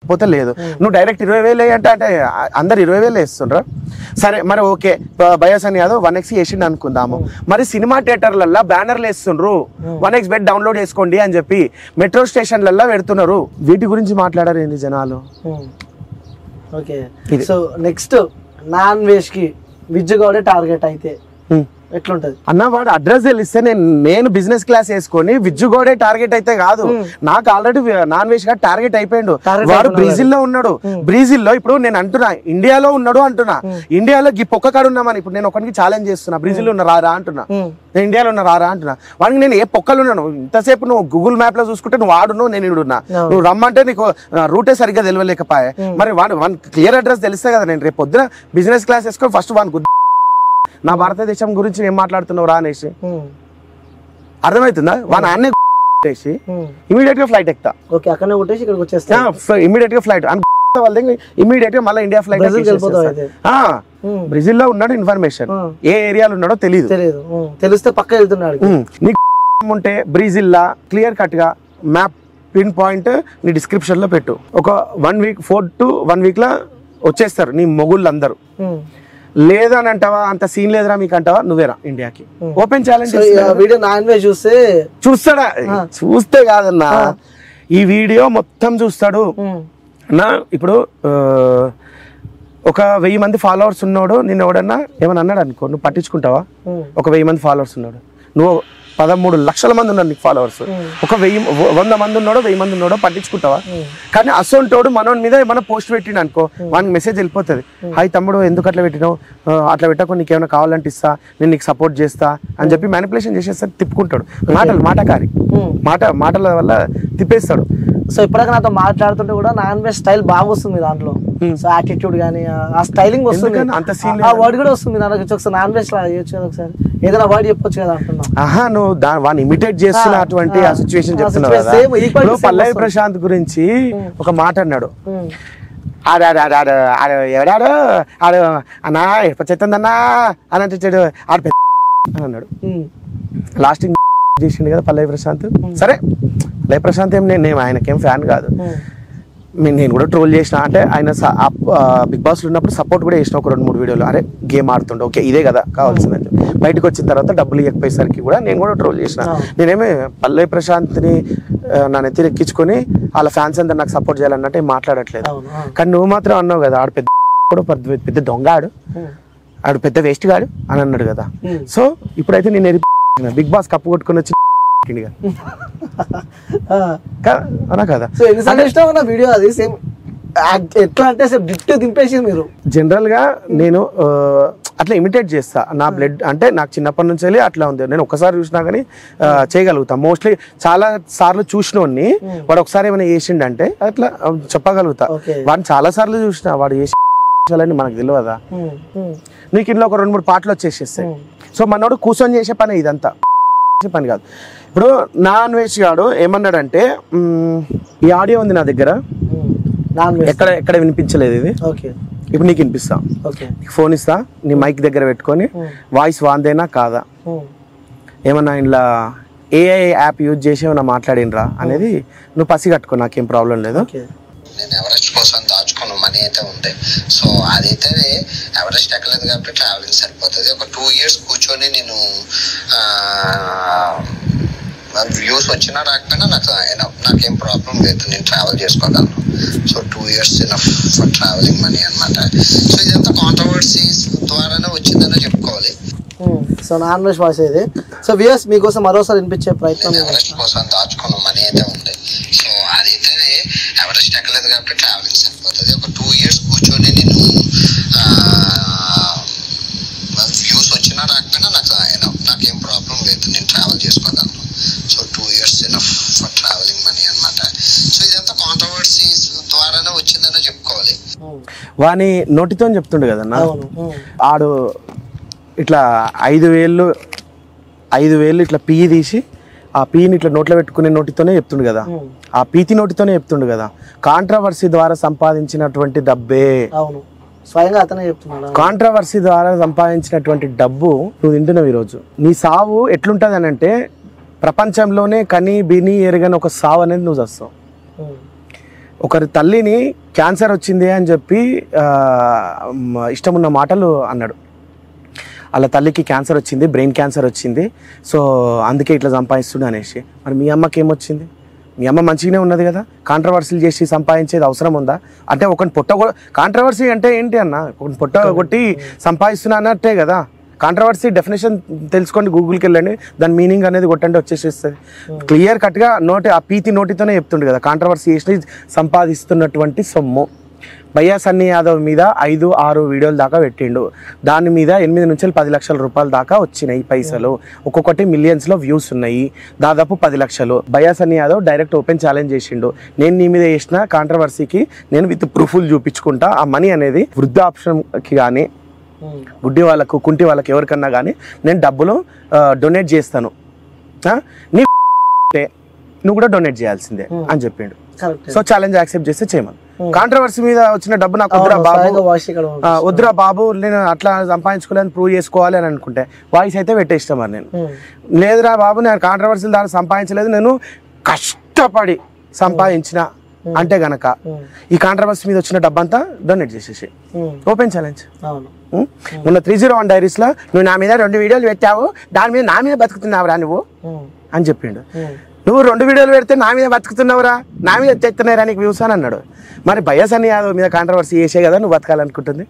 పోతే లేదు నువ్వు డైరెక్ట్ 20,000 అంటే అందరు 20,000 వేస్తుండ్రా సరే మరి ఓకే బయోస్ అని కాదు 1x వేసిండు అనుకుందాము మరి సినిమా థియేటర్లల్లో బ్యానర్లు వేస్తుండ్రు 1x బెట్ డౌన్లోడ్ చేసుకోండి అని చెప్పి మెట్రో స్టేషన్లలో పెడుతున్నారు వీటి గురించి మాట్లాడారు ఏంది జనాలు okay so next non veg కి విజ్జుగౌడే టార్గెట్ అయితే ఎట్లుంటది అన్న వాడు అడ్రస్ తెలిస్తే నేను బిజినెస్ క్లాస్ వేసుకొని విజ్జుగోడే టార్గెట్ అయితే కాదు నాకు ఆల్రెడీ నాన్ వెజ్ గా టార్గెట్ అయిపోయిండు వాడు బ్రెజిల్ లో ఉన్నాడు బ్రెజిల్ లో ఇప్పుడు నేను అంటున్నా ఇండియాలో ఉన్నాడు అంటున్నా ఇండియాలో ఈ పొక్క కాడు ఉన్నామని ఇప్పుడు నేను ఒకరికి ఛాలెంజ్ చేస్తున్నా బ్రెజిల్ ఉన్న రారా అంటున్నా నేను ఇండియాలో ఉన్న రారా అంటున్నా వాడికి నేను ఏ పొక్కలు ఉన్నాను ఇంతసేపు నువ్వు గూగుల్ మ్యాప్ లో చూసుకుంటే నువ్వు వాడును నేను ఇడున్నా నువ్వు రమ్మంటే నీకు రూటే సరిగ్గా తెలియలేకపోయా మరి వాడు క్లియర్ అడ్రస్ తెలిస్తే కదా నేను రేపు పొద్దున బిజినెస్ క్లాస్ వేసుకొని ఫస్ట్ వాడిని నా భారతదేశం గురించి ఏం మాట్లాడుతున్నావు రా అనేసి అర్థమవుతుందా వాని అన్నీ ఇమీడియట్ గా ఫ్లైట్ ఎక్కుతా ఓకే అక్కడనే కొట్టేసి ఇక్కడికి వచ్చేస్తా ఇమీడియట్ గా ఫ్లైట్ ఇమీడియట్ గా మళ్ళీ ఇండియా ఫ్లైట్ బ్రెజిల్ లో ఉన్నాడు ఇన్ఫర్మేషన్ ఏ ఏరియాలో ఉన్నాడో తెలియదు తెలిస్తే పక్క వెళ్తున్నాడు నీకు ఉంటే బ్రెజిల్ లా క్లియర్ కట్ గా మ్యాప్ పిన్ పాయింట్ నీ డిస్క్రిప్షన్ లో పెట్టు ఒక 1 వీక్ 4 to 1 వీక్ లా వచ్చేస్తారు నీ మొగుళ్ళు అందరూ లేదని అంటావా అంత సీన్ లేదురా మీకు అంటావా నువ్వేరా ఇండియాకి open challenge video non veg చూస్తాడా చూస్తే కాదన్నా ఈ వీడియో మొత్తం చూస్తాడు అన్నా ఇప్పుడు ఒక 1000 మంది ఫాలోవర్స్ ఉన్నాడు నిన్ను ఎవడన్నా ఏమన్నా అన్నాడు అనుకో నువ్వు పట్టించుకుంటావా ఒక 1000 మంది ఫాలోవర్స్ ఉన్నాడు నువ్వు 13 లక్షల మంది ఉన్నారు నీకు ఫాలోవర్స్ ఒక 100 మంది ఉన్నాడో 1000 మంది ఉన్నాడో పట్టించుకుంటావా కానీ అసొంటోడు మనోని మీద ఏమైనా పోస్ట్ పెట్టిన అనుకో వానికి మెసేజ్ వెళ్ళిపోతుంది హాయ్ తమ్ముడు ఎందుకు అట్లా పెట్టినావు అట్లా పెట్టకు నీకు ఏమైనా కావాలంటే ఇస్తా నేను నీకు సపోర్ట్ చేస్తా అని చెప్పి మ్యానిపులేషన్ చేసేస్తాడు తిప్పుకుంటాడు మాటకారి మాటల వల్ల తిప్పేస్తాడు సో ఇప్పటికే నాతో మాట్లాడుతుంటే కూడా నాన్ వెజ్ స్టైల్ బాగా వస్తుంది దాంట్లో సో యాటిట్యూడ్ కానీ ఆ స్టైలింగ్ వస్తుంది ఆ వర్డ్ కూడా వస్తుంది దానికి ఒకసారి నాన్ వెజ్ చేయొచ్చు కదా ఒకసారి ఏదైనా వర్డ్ చెప్పొచ్చు కదా అంటున్నా నువ్వు వాడిని ఇమిటేట్ చేస్తున్న అటువంటి ఆ సిచ్యువేషన్ చెప్తున్నావు పల్లవి ప్రశాంత్ గురించి ఒక మాట అన్నాడు ఎవడాడు ఆడు అన్నా ఎప్పుడు చెప్తుందన్నా అని అంటే ఆడు అని అన్నాడు లాస్టింగ్ చేసిండు కదా పల్లవి ప్రశాంత్ సరే పల్లవి ప్రశాంత్ ఏం నేను ఆయనకేం ఫ్యాన్ కాదు నేను కూడా ట్రోల్ చేసిన అంటే ఆయన బిగ్ బాస్ లో ఉన్నప్పుడు సపోర్ట్ కూడా చేసిన ఒక 2-3 వీడియోలు అరే గేమ్ ఆడుతుండే ఓకే ఇదే కదా కావాల్సిందని బయటకు వచ్చిన తర్వాత డబ్బులు ఇవ్వకపోయేసరికి కూడా నేను కూడా ట్రోల్ చేసిన నేనేమి పల్లవి ప్రశాంత్ని నా నెత్తిని ఎక్కించుకొని వాళ్ళ ఫ్యాన్స్ అందరు నాకు సపోర్ట్ చేయాలన్నట్టు ఏం మాట్లాడట్లేదు కానీ నువ్వు మాత్రం అన్నావు కదా ఆడు పెద్ద దొంగ ఆడు పెద్ద వేస్ట్ గాడు అని అన్నాడు కదా సో ఇప్పుడైతే నేను బిగ్ బాస్ కప్పు కొట్టుకుని వచ్చి కదా వీడియో అది సేమ్ ఎట్లా అంటే దింపేసి మీరు జనరల్ గా నేను అట్లా ఇమిటేట్ చేస్తా నా బ్లడ్ అంటే నాకు చిన్నప్పటి నుంచి వెళ్ళి అట్లా ఉంది నేను ఒక్కసారి చూసినా కానీ చేయగలుగుతా మోస్ట్లీ చాలా సార్లు చూసినోడిని వాడు ఒకసారి ఏమైనా చేసిండంటే అట్లా చెప్పగలుగుతా వాడిని చాలా సార్లు చూసిన వాడు చేసి మనకు తెలియదా నీకు ఇంట్లో ఒక 2-3 పాటలు వచ్చేసేస్తాయి సో మనోడు కూర్చొని చేసే పని ఇదంతా పని కాదు ఇప్పుడు నాన్ వెజ్ గాడు ఏమన్నాడంటే ఈ ఆడియో ఉంది నా దగ్గర ఎక్కడ వినిపించలేదు ఇది ఇప్పుడు నీకు వినిపిస్తా నీకు ఫోన్ ఇస్తా నీ మైక్ దగ్గర పెట్టుకొని వాయిస్ వాందేనా కాదా ఏమన్నా ఇలా ఏఐ యాప్ యూజ్ చేసి ఏమన్నా మాట్లాడినరా అనేది నువ్వు పసి కట్టుకో నాకేం ప్రాబ్లం లేదు నేను ఎవరెస్ట్ కోసం దాచుకున్న మనీ అయితే ఉంది సో అదైతే ఎవరెస్ట్ ఎక్కలేదు కాబట్టి ట్రావెలింగ్ సరిపోతుంది ఒక 2 years కూర్చొని నేను వ్యూస్ వచ్చినా రాకపోయినా నాకేం ప్రాబ్లం లేదు నేను ట్రావెల్ చేసుకోగలను so 2 years enough for travelling money అనమాట సో ఇదంతా కాంట్రవర్సీస్ ద్వారానే వచ్చిందనే చెప్పుకోవాలి సో నాన్ వెజ్ వాయిస్ ఇది సో వియర్స్ మీకోసం మరోసారి వినిపించే ప్రయత్నం ఎవరెస్ట్ కోసం దాచుకున్న మనీ అయితే ఉంది సో అదైతే ఎవరెస్ట్ ఎక్కలేదు కాబట్టి ట్రావెలింగ్ సరిపోతుంది ఒక 2 years కూర్చొని నేను వ్యూస్ వచ్చినా రాకపోయినా నాకేం ప్రాబ్లం లేదు నేను ట్రావెల్ చేసుకోగలను so 2 years enough for travelling money అనమాట సో ఇదంతా కాంట్రవర్సీస్ ద్వారానే వచ్చిందనే చెప్పుకోవాలి వాని నోటితో చెప్తుండే కదన్నా ఆడు ఇట్లా 5,000 ఇట్లా పీ తీసి ఆ పీని ఇట్లా నోట్లో పెట్టుకునే నోటితోనే చెప్తుండు కదా ఆ పీతి నోటితోనే చెప్తుండు కదా కాంట్రవర్సీ ద్వారా సంపాదించినటువంటి డబ్బే స్వయంగా అతనే చెప్తున్నాడు కాంట్రవర్సీ ద్వారా సంపాదించినటువంటి డబ్బు నువ్వు తింటున్నావు ఈరోజు నీ సావు ఎట్లుంటది అని అంటే ప్రపంచంలోనే కని బిని ఎరగని ఒక సావు అనేది నువ్వు చేస్తావు ఒకరి తల్లిని క్యాన్సర్ వచ్చింది అని చెప్పి ఇష్టమున్న మాటలు అన్నాడు. వాళ్ళ తల్లికి క్యాన్సర్ వచ్చింది, బ్రెయిన్ క్యాన్సర్ వచ్చింది, సో అందుకే ఇట్లా సంపాదిస్తుండే అనేసి. మరి మీ అమ్మకి ఏమొచ్చింది? మీ అమ్మ మంచిగానే ఉన్నది కదా, కాంట్రవర్సీలు చేసి సంపాదించేది అవసరం ఉందా? అంటే ఒకని కాంట్రవర్సీ అంటే ఏంటి అన్న, ఒకని పొట్ట కొట్టి సంపాదిస్తున్నా అన్నట్టే కదా. కాంట్రవర్సీ డెఫినేషన్ తెలుసుకోండి, గూగుల్కి వెళ్ళండి, దాని మీనింగ్ అనేది కొట్టండి వచ్చేసేస్తుంది. క్లియర్ కట్గా ఆ పీతి నోటితోనే చెప్తుండే కదా, కాంట్రవర్సీ చేసి సంపాదిస్తున్నటువంటి సొమ్ము. భయ్యా సన్నీ యాదవ్ మీద 5-6 వీడియోల దాకా పెట్టిండు, దాని మీద 8 నుంచి 10 లక్షల రూపాయల దాకా వచ్చినాయి పైసలు, ఒక్కొక్కటి మిలియన్స్లో వ్యూస్ ఉన్నాయి, దాదాపు 10 లక్షలు. భయ్యా Sunny Yadav direct open challenge చేసిండు, నేను నీ మీద చేసిన కాంట్రవర్సీకి నేను విత్ ప్రూఫ్లు చూపించుకుంటా, ఆ మనీ అనేది వృద్ధాప్యంకి కానీ గుడ్డి వాళ్ళకు కుంటి వాళ్ళకి ఎవరికన్నా కానీ నేను డబ్బులు డొనేట్ చేస్తాను, నీ నువ్వు కూడా డొనేట్ చేయాల్సిందే అని చెప్పిండు. సో ఛాలెంజ్ యాక్సెప్ట్ చేస్తే చేయమని. కాంట్రవర్సీ మీద వచ్చిన డబ్బు నాకు వద్దురా బాబు, నేను అట్లా సంపాదించుకోలేని ప్రూవ్ చేసుకోవాలి అని అనుకుంటే వాయిస్ అయితే పెట్టేస్తాం. మరి నేను లేదురా బాబు, నేను కాంట్రవర్సీలు దాన్ని సంపాదించలేదు, నేను కష్టపడి సంపాదించిన అంటే గనక ఈ కాంట్రవర్సీ మీద వచ్చిన డబ్బంతా డొనేట్ చేసేసి ఓపెన్ ఛాలెంజ్. మొన్న 301 డైరీస్ లో నువ్వు నా మీద 2 వీడియోలు పెట్టావు, దాని మీద నా మీద బతుకుతున్నావురా నువ్వు అని చెప్పిండు. నువ్వు 2 వీడియోలు పెడితే నా మీద బతుకుతున్నావురా, నా మీద తెస్తున్నారా నీకు వ్యూస్ అని అన్నాడు. మరి భయ్యా సన్నీ యాదవ్ మీద కాంట్రవర్సీ చేసే కదా నువ్వు బతకాలనుకుంటుంది.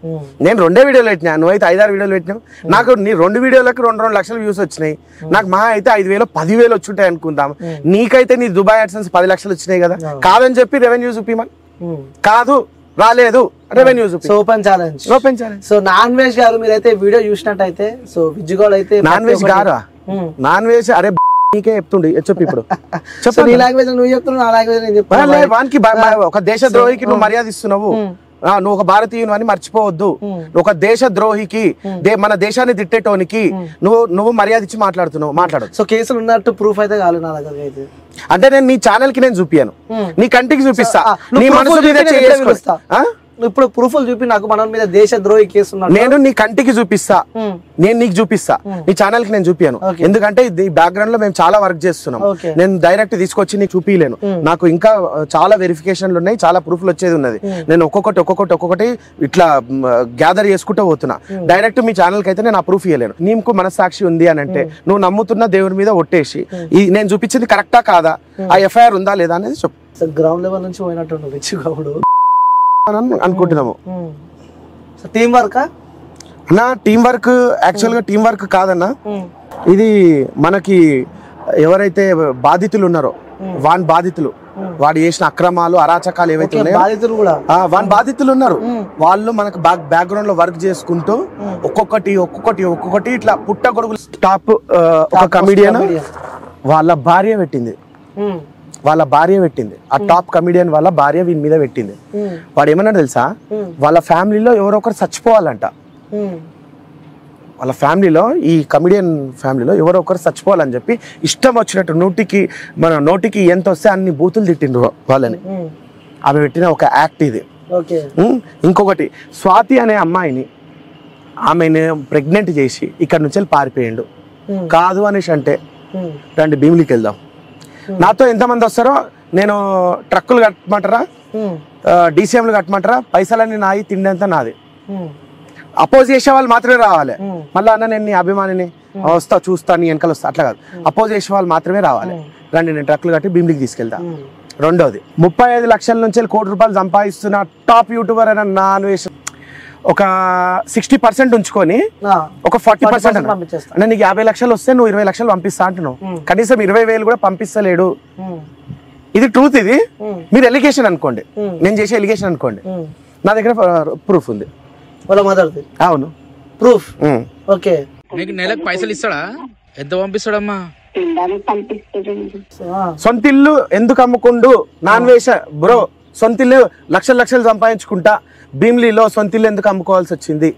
నేను 2 వీడియోలు పెట్టినా, నువ్వైతే 5-6 వీడియోలు పెట్టినావు. నాకు నీ 2 వీడియోలకు 2 లక్షల వ్యూస్ వచ్చినాయి, నాకు మా అయితే 5,000-10,000 వచ్చుంటాయి అనుకుందాం. నీకైతే నీ దుబాయ్ యాడ్సెన్స్ 10 లక్షలు వచ్చినాయి కదా, కాదని చెప్పి రెవెన్యూ చూపిమని. కాదు రాలేదు revenue open challenge. So non veg గారు మీరైతే వీడియో చూసినట్టయితే, సో విజ్జుగోడ్ అయితే నాన్ వెజ్ గారా, నాన్ వెజ్ అరే నీకే చెప్తుండే చెప్పు. ఇప్పుడు నీ లాంగ్వేజ్ నువ్వు చెప్తున్నావు, నా లాంగ్వేజ్ నేను చెప్తున్నా. వానికి ఒక దేశ ద్రోహికి నువ్వు మర్యాద ఇస్తున్నావు, నువ్వు ఒక భారతీయుని అని మర్చిపోవద్దు. ఒక దేశ ద్రోహికి, మన దేశాన్ని తిట్టేటోనికి నువ్వు మర్యాద ఇచ్చి మాట్లాడుతున్నావు, మాట్లాడు. సో కేసులు ఉన్నట్టు ప్రూఫ్ అయితే కాదు నా దగ్గర అయితే. అంటే నేను నీ ఛానల్ కి నేను చూపియాను, నీ కంటికి చూపిస్తా, నీ మనసు మీద చేసుకొస్తా. ఇప్పుడు ప్రూఫ్లు చూపి నాకు మన మీద దేశ ద్రోహి కేసు నేను నీ కంటికి చూపిస్తా, నేను నీకు చూపిస్తా, నీ ఛానల్ కి నేను చూపియాను. ఎందుకంటే ఈ బ్యాక్గ్రౌండ్ లో మేము చాలా వర్క్ చేస్తున్నాం, నేను డైరెక్ట్ తీసుకొచ్చి నీకు చూపిలేను. నాకు ఇంకా చాలా వెరిఫికేషన్లు ఉన్నాయి, చాలా ప్రూఫ్లు వచ్చేది ఉన్నది. నేను ఒక్కొక్కటి ఇట్లా గ్యాదర్ చేసుకుంటూ పోతున్నా. డైరెక్ట్ మీ ఛానల్ కి అయితే నేను ఆ ప్రూఫ్ ఇవ్వలేను. నీకు మనస్సాక్షి ఉంది అని అంటే నువ్వు నమ్ముతున్న దేవుడి మీద ఒట్టేసి నేను చూపించింది కరెక్టా కాదా, ఆ ఎఫ్ఐఆర్ ఉందా లేదా అనేది చెప్పు. గ్రౌండ్ లెవెల్ నుంచి పోయినట్టు రిచ్చుగాడు అనుకుంటున్నాము. టీం వర్క్ అన్నా, టీం వర్క్ యాక్చువల్ గా టీం వర్క్ కాదన్నా, ఇది మనకి ఎవరైతే బాధితులు ఉన్నారో వాడు చేసిన అక్రమాలు అరాచకాలు ఏవైతే ఉన్నాయో వాని బాధితులు ఉన్నారు, వాళ్ళు మనకు బ్యాక్గ్రౌండ్ లో వర్క్ చేసుకుంటూ ఒక్కొక్కటి ఇట్లా పుట్టగొడుగులు. టాప్ ఒక కమిడియన్ వాళ్ళ భార్య పెట్టింది, ఆ టాప్ కమిడియన్ వాళ్ళ భార్య వీని మీద పెట్టింది. వాడు ఏమన్నాడు తెలుసా, వాళ్ళ ఫ్యామిలీలో ఎవరో ఒకరు చచ్చిపోవాలంట, వాళ్ళ ఫ్యామిలీలో ఈ కమిడియన్ ఫ్యామిలీలో ఎవరో ఒకరు చచ్చిపోవాలని చెప్పి ఇష్టం వచ్చినట్టు నోటికి ఎంత వస్తే అన్ని బూతులు తిట్టిండ్రు వాళ్ళని. ఆమె పెట్టిన ఒక యాక్ట్ ఇది. ఇంకొకటి స్వాతి అనే అమ్మాయిని ఆమెను ప్రెగ్నెంట్ చేసి ఇక్కడ నుంచి పారిపోయిండు. కాదు అనేసి అంటే రండి భీమిలికి వెళ్దాం, నాతో ఎంతమంది వస్తారో నేను ట్రక్కులు కట్టమంటారా, డీసీఎంలు కట్టమంటారా, పైసలన్నీ నాయి, తిండి అంతా నాది. అపోజ్ చేసే వాళ్ళు మాత్రమే రావాలి. మళ్ళీ అన్న నేను నీ అభిమానిని, వస్తా చూస్తా, నీ వెనకాల వస్తా, అట్లా కాదు. అపోజ్ చేసే వాళ్ళు మాత్రమే రావాలి. రండి నేను ట్రక్కులు కట్టి భీమిలికి తీసుకెళ్తా. రెండోది 35 లక్షల నుంచి 1 కోటి రూపాయలు సంపాదిస్తున్న టాప్ యూట్యూబర్ అని నా అన్వేషణ. ఒక 60% ఉంచుకొని ఒక 40% అంటే నీకు 50 లక్షలు వస్తే నువ్వు 20 లక్షలు పంపిస్తా అంటున్నావు, కనీసం 20,000 కూడా పంపిస్తలేడు. ఇది ట్రూత్, ఇది మీరు ఎలిగేషన్ అనుకోండి, నేను చేసే ఎలిగేషన్ అనుకోండి, నా దగ్గర ప్రూఫ్ ఉంది. అవును ప్రూఫ్. ఓకే, నీకు నెలకు పైసలు ఇస్తాడా, ఎంత పంపిస్తాడమ్మా? సొంత ఇల్లు ఎందుకు అమ్ముకుండు, నాన్ వేష బ్రో, సొంత ఇల్లు లక్షలు సంపాదించుకుంటా భీమిలిలో సొంత ఇల్లు ఎందుకు అమ్ముకోవాల్సి వచ్చింది?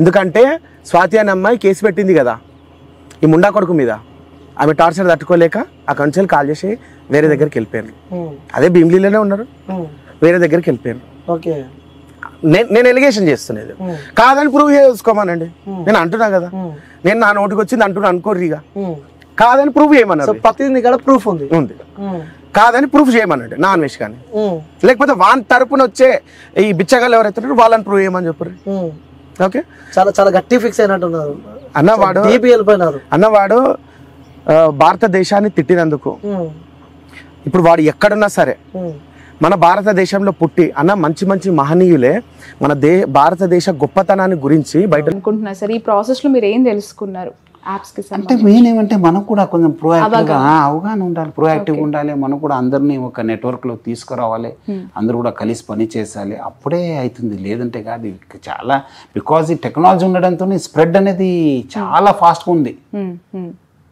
ఎందుకంటే స్వాతి అనే అమ్మాయి కేసు పెట్టింది కదా ఈ ముండా కొడుకు మీద, ఆమె టార్చర్ తట్టుకోలేక అక్కడి నుంచి కాల్ చేసి వేరే దగ్గరికి వెళ్ళిపోయారు. అదే భీమిలిలోనే ఉన్నారు, వేరే దగ్గరికి వెళ్ళిపోయారు. నేను ఎలిగేషన్ చేస్తున్నది కాదని ప్రూవ్ చేసుకోమానండి, నేను అంటున్నా కదా, నేను నా నోటికి వచ్చింది అంటున్నా అనుకోర్రిగా, కాదని ప్రూవ్ చేయమన్నారు. ప్రతిదీ ప్రూఫ్ ఉంది. కాదని ప్రూఫ్ చేయమన్నాడు నా అన్వేష్ లేకపోతే వాన్ తరపున వచ్చే ఈ బిచ్చగాళ్ళు ఎవరైతే వాళ్ళని ప్రూవ్ చేయమని చెప్పారు. ఓకే, చాలా చాలా గట్టి ఫిక్స్ అయినట్టున్నారు అన్నవాడు భారతదేశాన్ని తిట్టినందుకు ఇప్పుడు వాడు ఎక్కడున్నా సరే మన భారతదేశంలో పుట్టి అన్న మంచి మంచి మహనీయులే మన భారతదేశ గొప్పతనాన్ని గురించి బయట అనుకుంటున్నారు సార్. ఈ ప్రాసెస్ లో మీరు ఏం తెలుసుకున్నారు యాప్స్ కి? అంటే మెయిన్ ఏమంటే మనకు కూడా కొంచెం ప్రోయాక్టివ్గా అవగాహన ఉండాలి, ప్రోయాక్టివ్గా ఉండాలి. మనం కూడా అందరినీ ఒక నెట్వర్క్లో తీసుకురావాలి, అందరూ కూడా కలిసి పని చేసాలి, అప్పుడే అవుతుంది. లేదంటే కాదు. చాలా బికాజ్ ఈ టెక్నాలజీ ఉండడంతో స్ప్రెడ్ అనేది చాలా ఫాస్ట్గా ఉంది.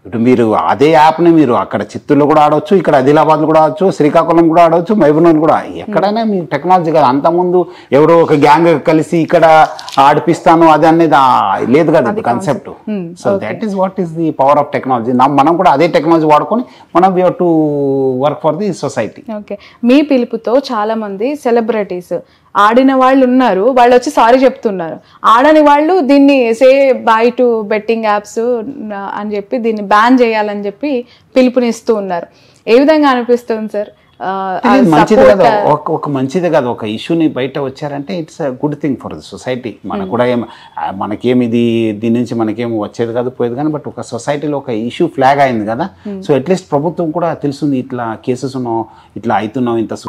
ఇటు మీరు అదే యాప్ని మీరు అక్కడ చిత్తూరులో కూడా ఆడవచ్చు, ఇక్కడ ఆదిలాబాద్లో కూడా ఆడవచ్చు, శ్రీకాకుళం కూడా ఆడవచ్చు, మహబూబ్నగర్ కూడా, ఎక్కడైనా మీరు టెక్నాలజీ కదా. అంతకుముందు ఎవరో ఒక గ్యాంగ్ కలిసి ఇక్కడ ఆడిపిస్తాను అది అనేది లేదు కదా concept. So that is what is the power of technology. మనం కూడా అదే టెక్నాలజీ వాడుకొని మనం we have to work for the society. Okay, మీ పిలుపుతో చాలా మంది సెలబ్రిటీస్ ఆడిన వాళ్ళు ఉన్నారు, వాళ్ళు వచ్చి సారీ చెప్తున్నారు. ఆడని వాళ్ళు దీన్ని సే బై టు బెట్టింగ్ యాప్స్ అని చెప్పి దీన్ని బ్యాన్ చేయాలని చెప్పి పిలుపునిస్తూ ఉన్నారు. ఏ విధంగా అనిపిస్తుంది సార్? మంచిది కదా, ఒక మంచిది కదా. ఒక ఇష్యూని బయట వచ్చారంటే it's a good thing for the society. మనకు కూడా మనకేమి దీని నుంచి మనకేమి వచ్చేది కాదు పోయేది కానీ, బట్ ఒక సొసైటీలో ఒక ఇష్యూ ఫ్లాగ్ అయింది కదా. సో అట్లీస్ట్ ప్రభుత్వం కూడా తెలుస్తుంది ఇట్లా కేసెస్ ఉన్నాం, ఇట్లా అవుతున్నాం, ఇంత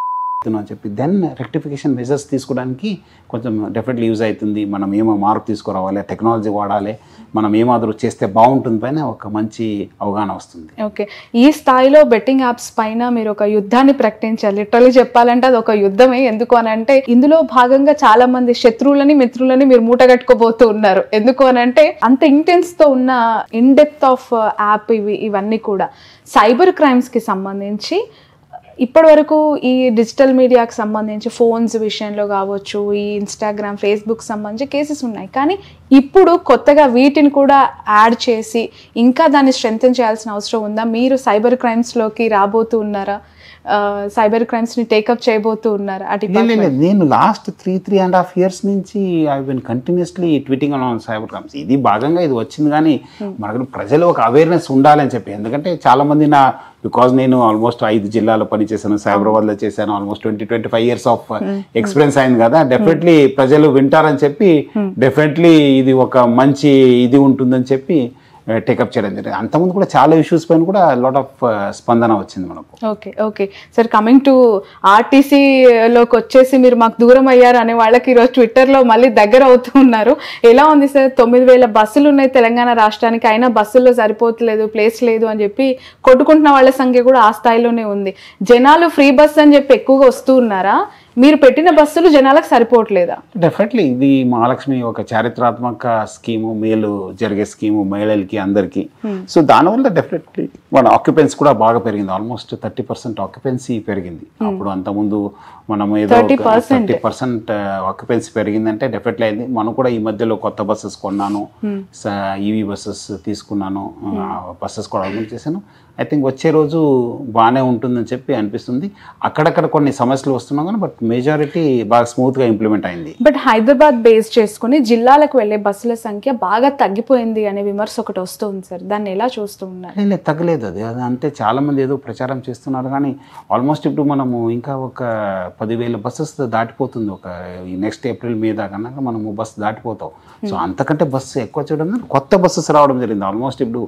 అని చెప్పి దెన్ రెక్టిఫికేషన్ మెజర్స్ తీసుకోవడానికి కొంచెం డెఫినెట్లీ యూజ్ అవుతుంది. మనం ఏమో మార్పు తీసుకురావాలి, టెక్నాలజీ వాడాలి, మనం ఏమాದರೂ చేస్తే బాగుంటుంది పైన ఒక మంచి అవగాహన వస్తుంది. ఓకే, ఈ స్థాయిలో బెట్టింగ్ యాప్స్ పైన మీరు ఒక యుద్ధాన్ని ప్రకటించాలి. లిటరల్లీ చెప్పాలంటే అది ఒక యుద్ధమే. ఎందుకు అని అంటే ఇందులో భాగంగా చాలా మంది శత్రువులని మిత్రులని మీరు మూటగట్టుకోబోతూ ఉన్నారు. ఎందుకు అని అంటే అంత ఇంటెన్స్ తో ఉన్న ఇన్ డెప్త్ ఆఫ్ యాప్ ఇవన్నీ కూడా సైబర్ క్రైమ్స్ కి సంబంధించి ఇప్పటి వరకు ఈ డిజిటల్ మీడియాకి సంబంధించి ఫోన్స్ విషయంలో కావచ్చు, ఈ ఇన్స్టాగ్రామ్, ఫేస్బుక్ సంబంధించి కేసెస్ ఉన్నాయి. కానీ ఇప్పుడు కొత్తగా వీటిని కూడా యాడ్ చేసి ఇంకా దాన్ని స్ట్రెంథెన్ చేయాల్సిన అవసరం ఉందా? మీరు సైబర్ క్రైమ్స్లోకి రాబోతూ ఉన్నారా? సైబర్ క్రైమ్స్ ని టేకప్ చేయబోతూ ఉన్నారు? నేను లాస్ట్ 3.5 years నుంచి I been continuously tweeting on cyber crimes. ఇది భాగంగా ఇది వచ్చింది కానీ మనకు ప్రజలు ఒక అవేర్నెస్ ఉండాలని చెప్పి. ఎందుకంటే చాలా మంది బికాజ్ నేను ఆల్మోస్ట్ 5 జిల్లాలో పనిచేశాను, సైబరాబాద్లో చేశాను, ఆల్మోస్ట్ 20-25 years ఆఫ్ ఎక్స్పీరియన్స్ అయింది కదా. డెఫినెట్లీ ప్రజలు వింటారని చెప్పి, డెఫినెట్లీ ఇది ఒక మంచి ఇది ఉంటుందని చెప్పి టేకప్ చేయడం జరిగింది. అంతకుముందు కూడా చాలా ఇష్యూస్ పైన కూడా లాట్ ఆఫ్ స్పందన వచ్చింది మనకు. ఓకే సార్, కమింగ్ టు ఆర్టీసీలోకి వచ్చేసి మీరు మాకు దూరం అయ్యారు అనే వాళ్ళకి ఈరోజు ట్విట్టర్లో మళ్ళీ దగ్గర అవుతూ ఉన్నారు. ఎలా ఉంది సార్? 9,000 బస్సులు ఉన్నాయి తెలంగాణ రాష్ట్రానికి, అయినా బస్సుల్లో సరిపోతలేదు, ప్లేస్ లేదు అని చెప్పి కొట్టుకుంటున్న వాళ్ళ సంఖ్య కూడా ఆ స్థాయిలోనే ఉంది. జనాలు ఫ్రీ బస్ అని చెప్పి ఎక్కువగా వస్తూ ఉన్నారా? మీరు పెట్టిన బస్సులు జనాలకు సరిపోవట్లేదా? డెఫినెట్లీ ఇది మహాలక్ష్మి ఒక చారిత్రాత్మక స్కీము, మేలు జరిగే స్కీము మహిళలకి అందరికీ. సో దానివల్ల డెఫినెట్లీ మన ఆక్యుపెన్సీ కూడా బాగా పెరిగింది. ఆల్మోస్ట్ 30% ఆక్యుపెన్సీ పెరిగింది. అప్పుడు అంతకుముందు మనం ఏదో 30% ఆక్యుపెన్సీ పెరిగిందంటే డెఫినెట్లీ అయింది. మనం కూడా ఈ మధ్యలో కొత్త బస్సెస్ కొన్నాను, ఈవీ బస్సెస్ తీసుకున్నాను, బస్సెస్ కూడా అమలు చేశాను. ఐ థింక్ వచ్చే రోజు బాగానే ఉంటుందని చెప్పి అనిపిస్తుంది. అక్కడక్కడ కొన్ని సమస్యలు వస్తున్నాం కానీ బట్ మెజారిటీ బాగా స్మూత్గా ఇంప్లిమెంట్ అయింది. బట్ హైదరాబాద్ బేస్ చేసుకుని జిల్లాలకు వెళ్ళే బస్సుల సంఖ్య బాగా తగ్గిపోయింది అనే విమర్శ ఒకటి వస్తుంది సార్, దాన్ని ఎలా చూస్తూ ఉన్నారు? లేదు, తగ్గలేదు. అది అంటే చాలా మంది ఏదో ప్రచారం చేస్తున్నారు కానీ ఆల్మోస్ట్ ఇప్పుడు మనము ఇంకా ఒక 10,000 బస్సెస్ దాటిపోతుంది. ఒక ఈ నెక్స్ట్ ఏప్రిల్ మీద కన్నా మనము బస్సు దాటిపోతాం. సో అంతకంటే బస్సు ఎక్కువ చేయడం, కొత్త బస్సెస్ రావడం జరిగింది. ఆల్మోస్ట్ ఇప్పుడు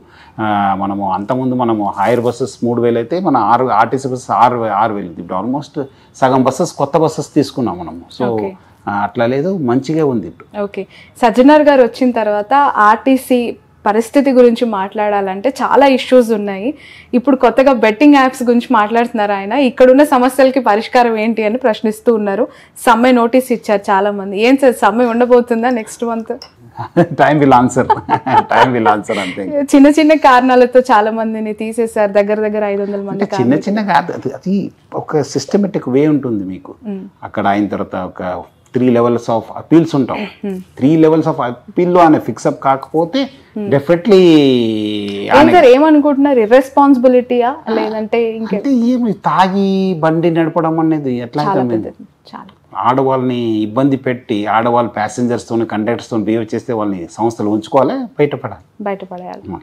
మనము అంతకుముందు మనము హైర్ బస్సెస్ 3,000 అయితే మన ఆర్టీసీ బస్సెస్ 6,000. ఇప్పుడు ఆల్మోస్ట్ సగం బస్సెస్ కొత్త బస్సెస్ తీసుకున్నాం మనము. సో అట్లా లేదు, మంచిగా ఉంది ఇప్పుడు. ఓకే, సజ్జనార్ గారు వచ్చిన తర్వాత ఆర్టీసీ పరిస్థితి గురించి మాట్లాడాలంటే చాలా ఇష్యూస్ ఉన్నాయి. ఇప్పుడు కొత్తగా బెట్టింగ్ యాప్స్ గురించి మాట్లాడుతున్నారు ఆయన. ఇక్కడున్న సమస్యలకి పరిష్కారం ఏంటి అని ప్రశ్నిస్తూ ఉన్నారు. సమ్మె నోటీస్ ఇచ్చారు చాలా మంది. ఏం సార్, సమ్మె ఉండబోతుందా next month? Time will answer అంతే. చిన్న చిన్న కారణాలతో చాలా మందిని తీసేశారు, దగ్గర 500 మంది. చిన్న కాదు, అది ఒక సిస్టమేటిక్ వే ఉంటుంది మీకు. అక్కడ అయిన తర్వాత ఒక 3 levels ఆఫ్ అపీల్స్ ఉంటాం. 3 levels ఆఫ్ అపీల్ అనే ఫిక్సప్ కాకపోతే డెఫినెట్లీ ఏమనుకుంటున్నారు? ఇర్రెస్పాన్సిబిలిటీయా లేదంటే అంటే ఏమి తాగి బండి నడపడం అనేది ఎట్లా ఆడవాళ్ళని ఇబ్బంది పెట్టి ఆడవాళ్ళు ప్యాసింజర్స్తో కండక్టర్స్తో బిహేవ్ చేస్తే వాళ్ళని సంస్థలు ఉంచుకోవాలి, బయటపడాలి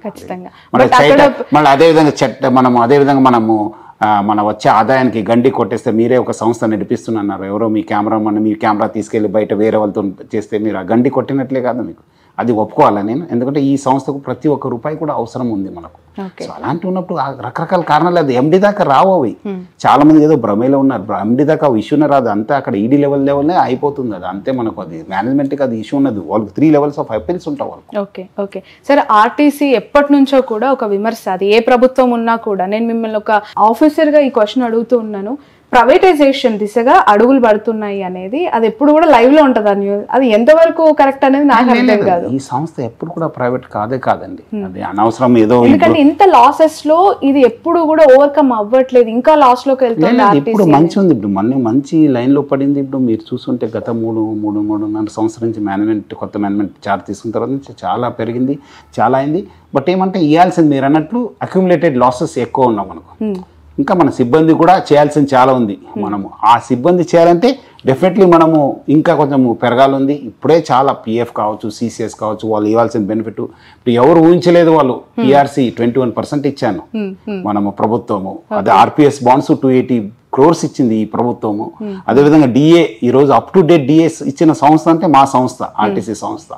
ఖచ్చితంగా. మళ్ళీ అదేవిధంగా మనము మన వచ్చే ఆదాయానికి గండి కొట్టేస్తే మీరే ఒక సంస్థ నడిపిస్తున్నారు, ఎవరో మీ కెమెరామన్ మీ కెమెరా తీసుకెళ్ళి బయట వేరే వాళ్ళతో చేస్తే మీరు ఆ గండి కొట్టినట్లే కాదు మీకు. అది ఒప్పుకోవాలా నేను, ఎందుకంటే ఈ సంస్థకు ప్రతి ఒక్క రూపాయి కూడా అవసరం ఉంది మనకు. సో అలాంటి ఉన్నప్పుడు రకరకాల కారణాలు అది ఎండి దాకా రావు అవి. చాలా మంది ఏదో భ్రమేలో ఉన్నారు, ఎండి దాకా ఇష్యూనే రాదు, అంతే అక్కడ ఈడీ లెవెల్నే అయిపోతుంది అది అంతే. మనకు అది మేనేజ్మెంట్కి అది ఇష్యూ ఉన్నది, వాళ్ళకి 3 levels ఆఫ్ అపీల్స్ ఉంటాయి వాళ్ళకి. ఓకే ఓకే సరే, ఆర్టీసీ ఎప్పటి నుంచో కూడా ఒక విమర్శ, అది ఏ ప్రభుత్వం ఉన్నా కూడా. నేను మిమ్మల్ని ఒక ఆఫీసర్గా ఈ క్వశ్చన్ అడుగుతూ ఉన్నాను, ప్రైవేటైజేషన్ దిశగా అడుగులు పడుతున్నాయి అనేది అది ఎప్పుడు కూడా లైవ్ లో ఉంటుంది న్యూస్, అది ఎంతవరకు కరెక్ట్ అనేది నాకు అర్థం కాదు. ఈ సంస్థ ఎప్పుడు కూడా ప్రైవేట్ కాదండి, అది అనవసరం ఏదో. ఎందుకంటే ఇంత లాసెస్ లో ఇది ఎప్పుడు కూడా ఓవర్కమ్ అవ్వట్లేదు, ఇంకా లాస్ లోకి వెళ్తుంది. ఇప్పుడు మంచి ఉంది, ఇప్పుడు మంచి లైన్ లో పడింది. ఇప్పుడు మీరు చూస్తుంటే గత 3.5 సంవత్సరం నుంచి కొత్త మేనేజ్మెంట్ చార్జ్ తీసుకున్న తర్వాత నుంచి చాలా పెరిగింది, చాలా అయింది. బట్ ఏమంటే ఇవ్వాల్సింది మీరు అన్నట్లు అక్యుములేటెడ్ లాసెస్ ఎక్కువ ఉన్నాం మనకు. ఇంకా మన సిబ్బంది కూడా చేయాల్సింది చాలా ఉంది. మనము ఆ సిబ్బంది చేయాలంటే డెఫినెట్లీ మనము ఇంకా కొంచెం పెరగాలి. ఇప్పుడే చాలా పిఎఫ్ కావచ్చు, సిసిఎస్ కావచ్చు, వాళ్ళు ఇవ్వాల్సిన బెనిఫిట్ ఇప్పుడు ఎవరు ఊహించలేదు. వాళ్ళు పిఆర్సీ 21% ఇచ్చాను మనము ప్రభుత్వము. అదే ఆర్పిఎస్ బాండ్స్ 280 crores ఇచ్చింది ఈ ప్రభుత్వము. అదేవిధంగా డిఏ ఈరోజు అప్ టు డేట్ డిఏ ఇచ్చిన సంస్థ అంటే మా సంస్థ, ఆర్టీసీ సంస్థ.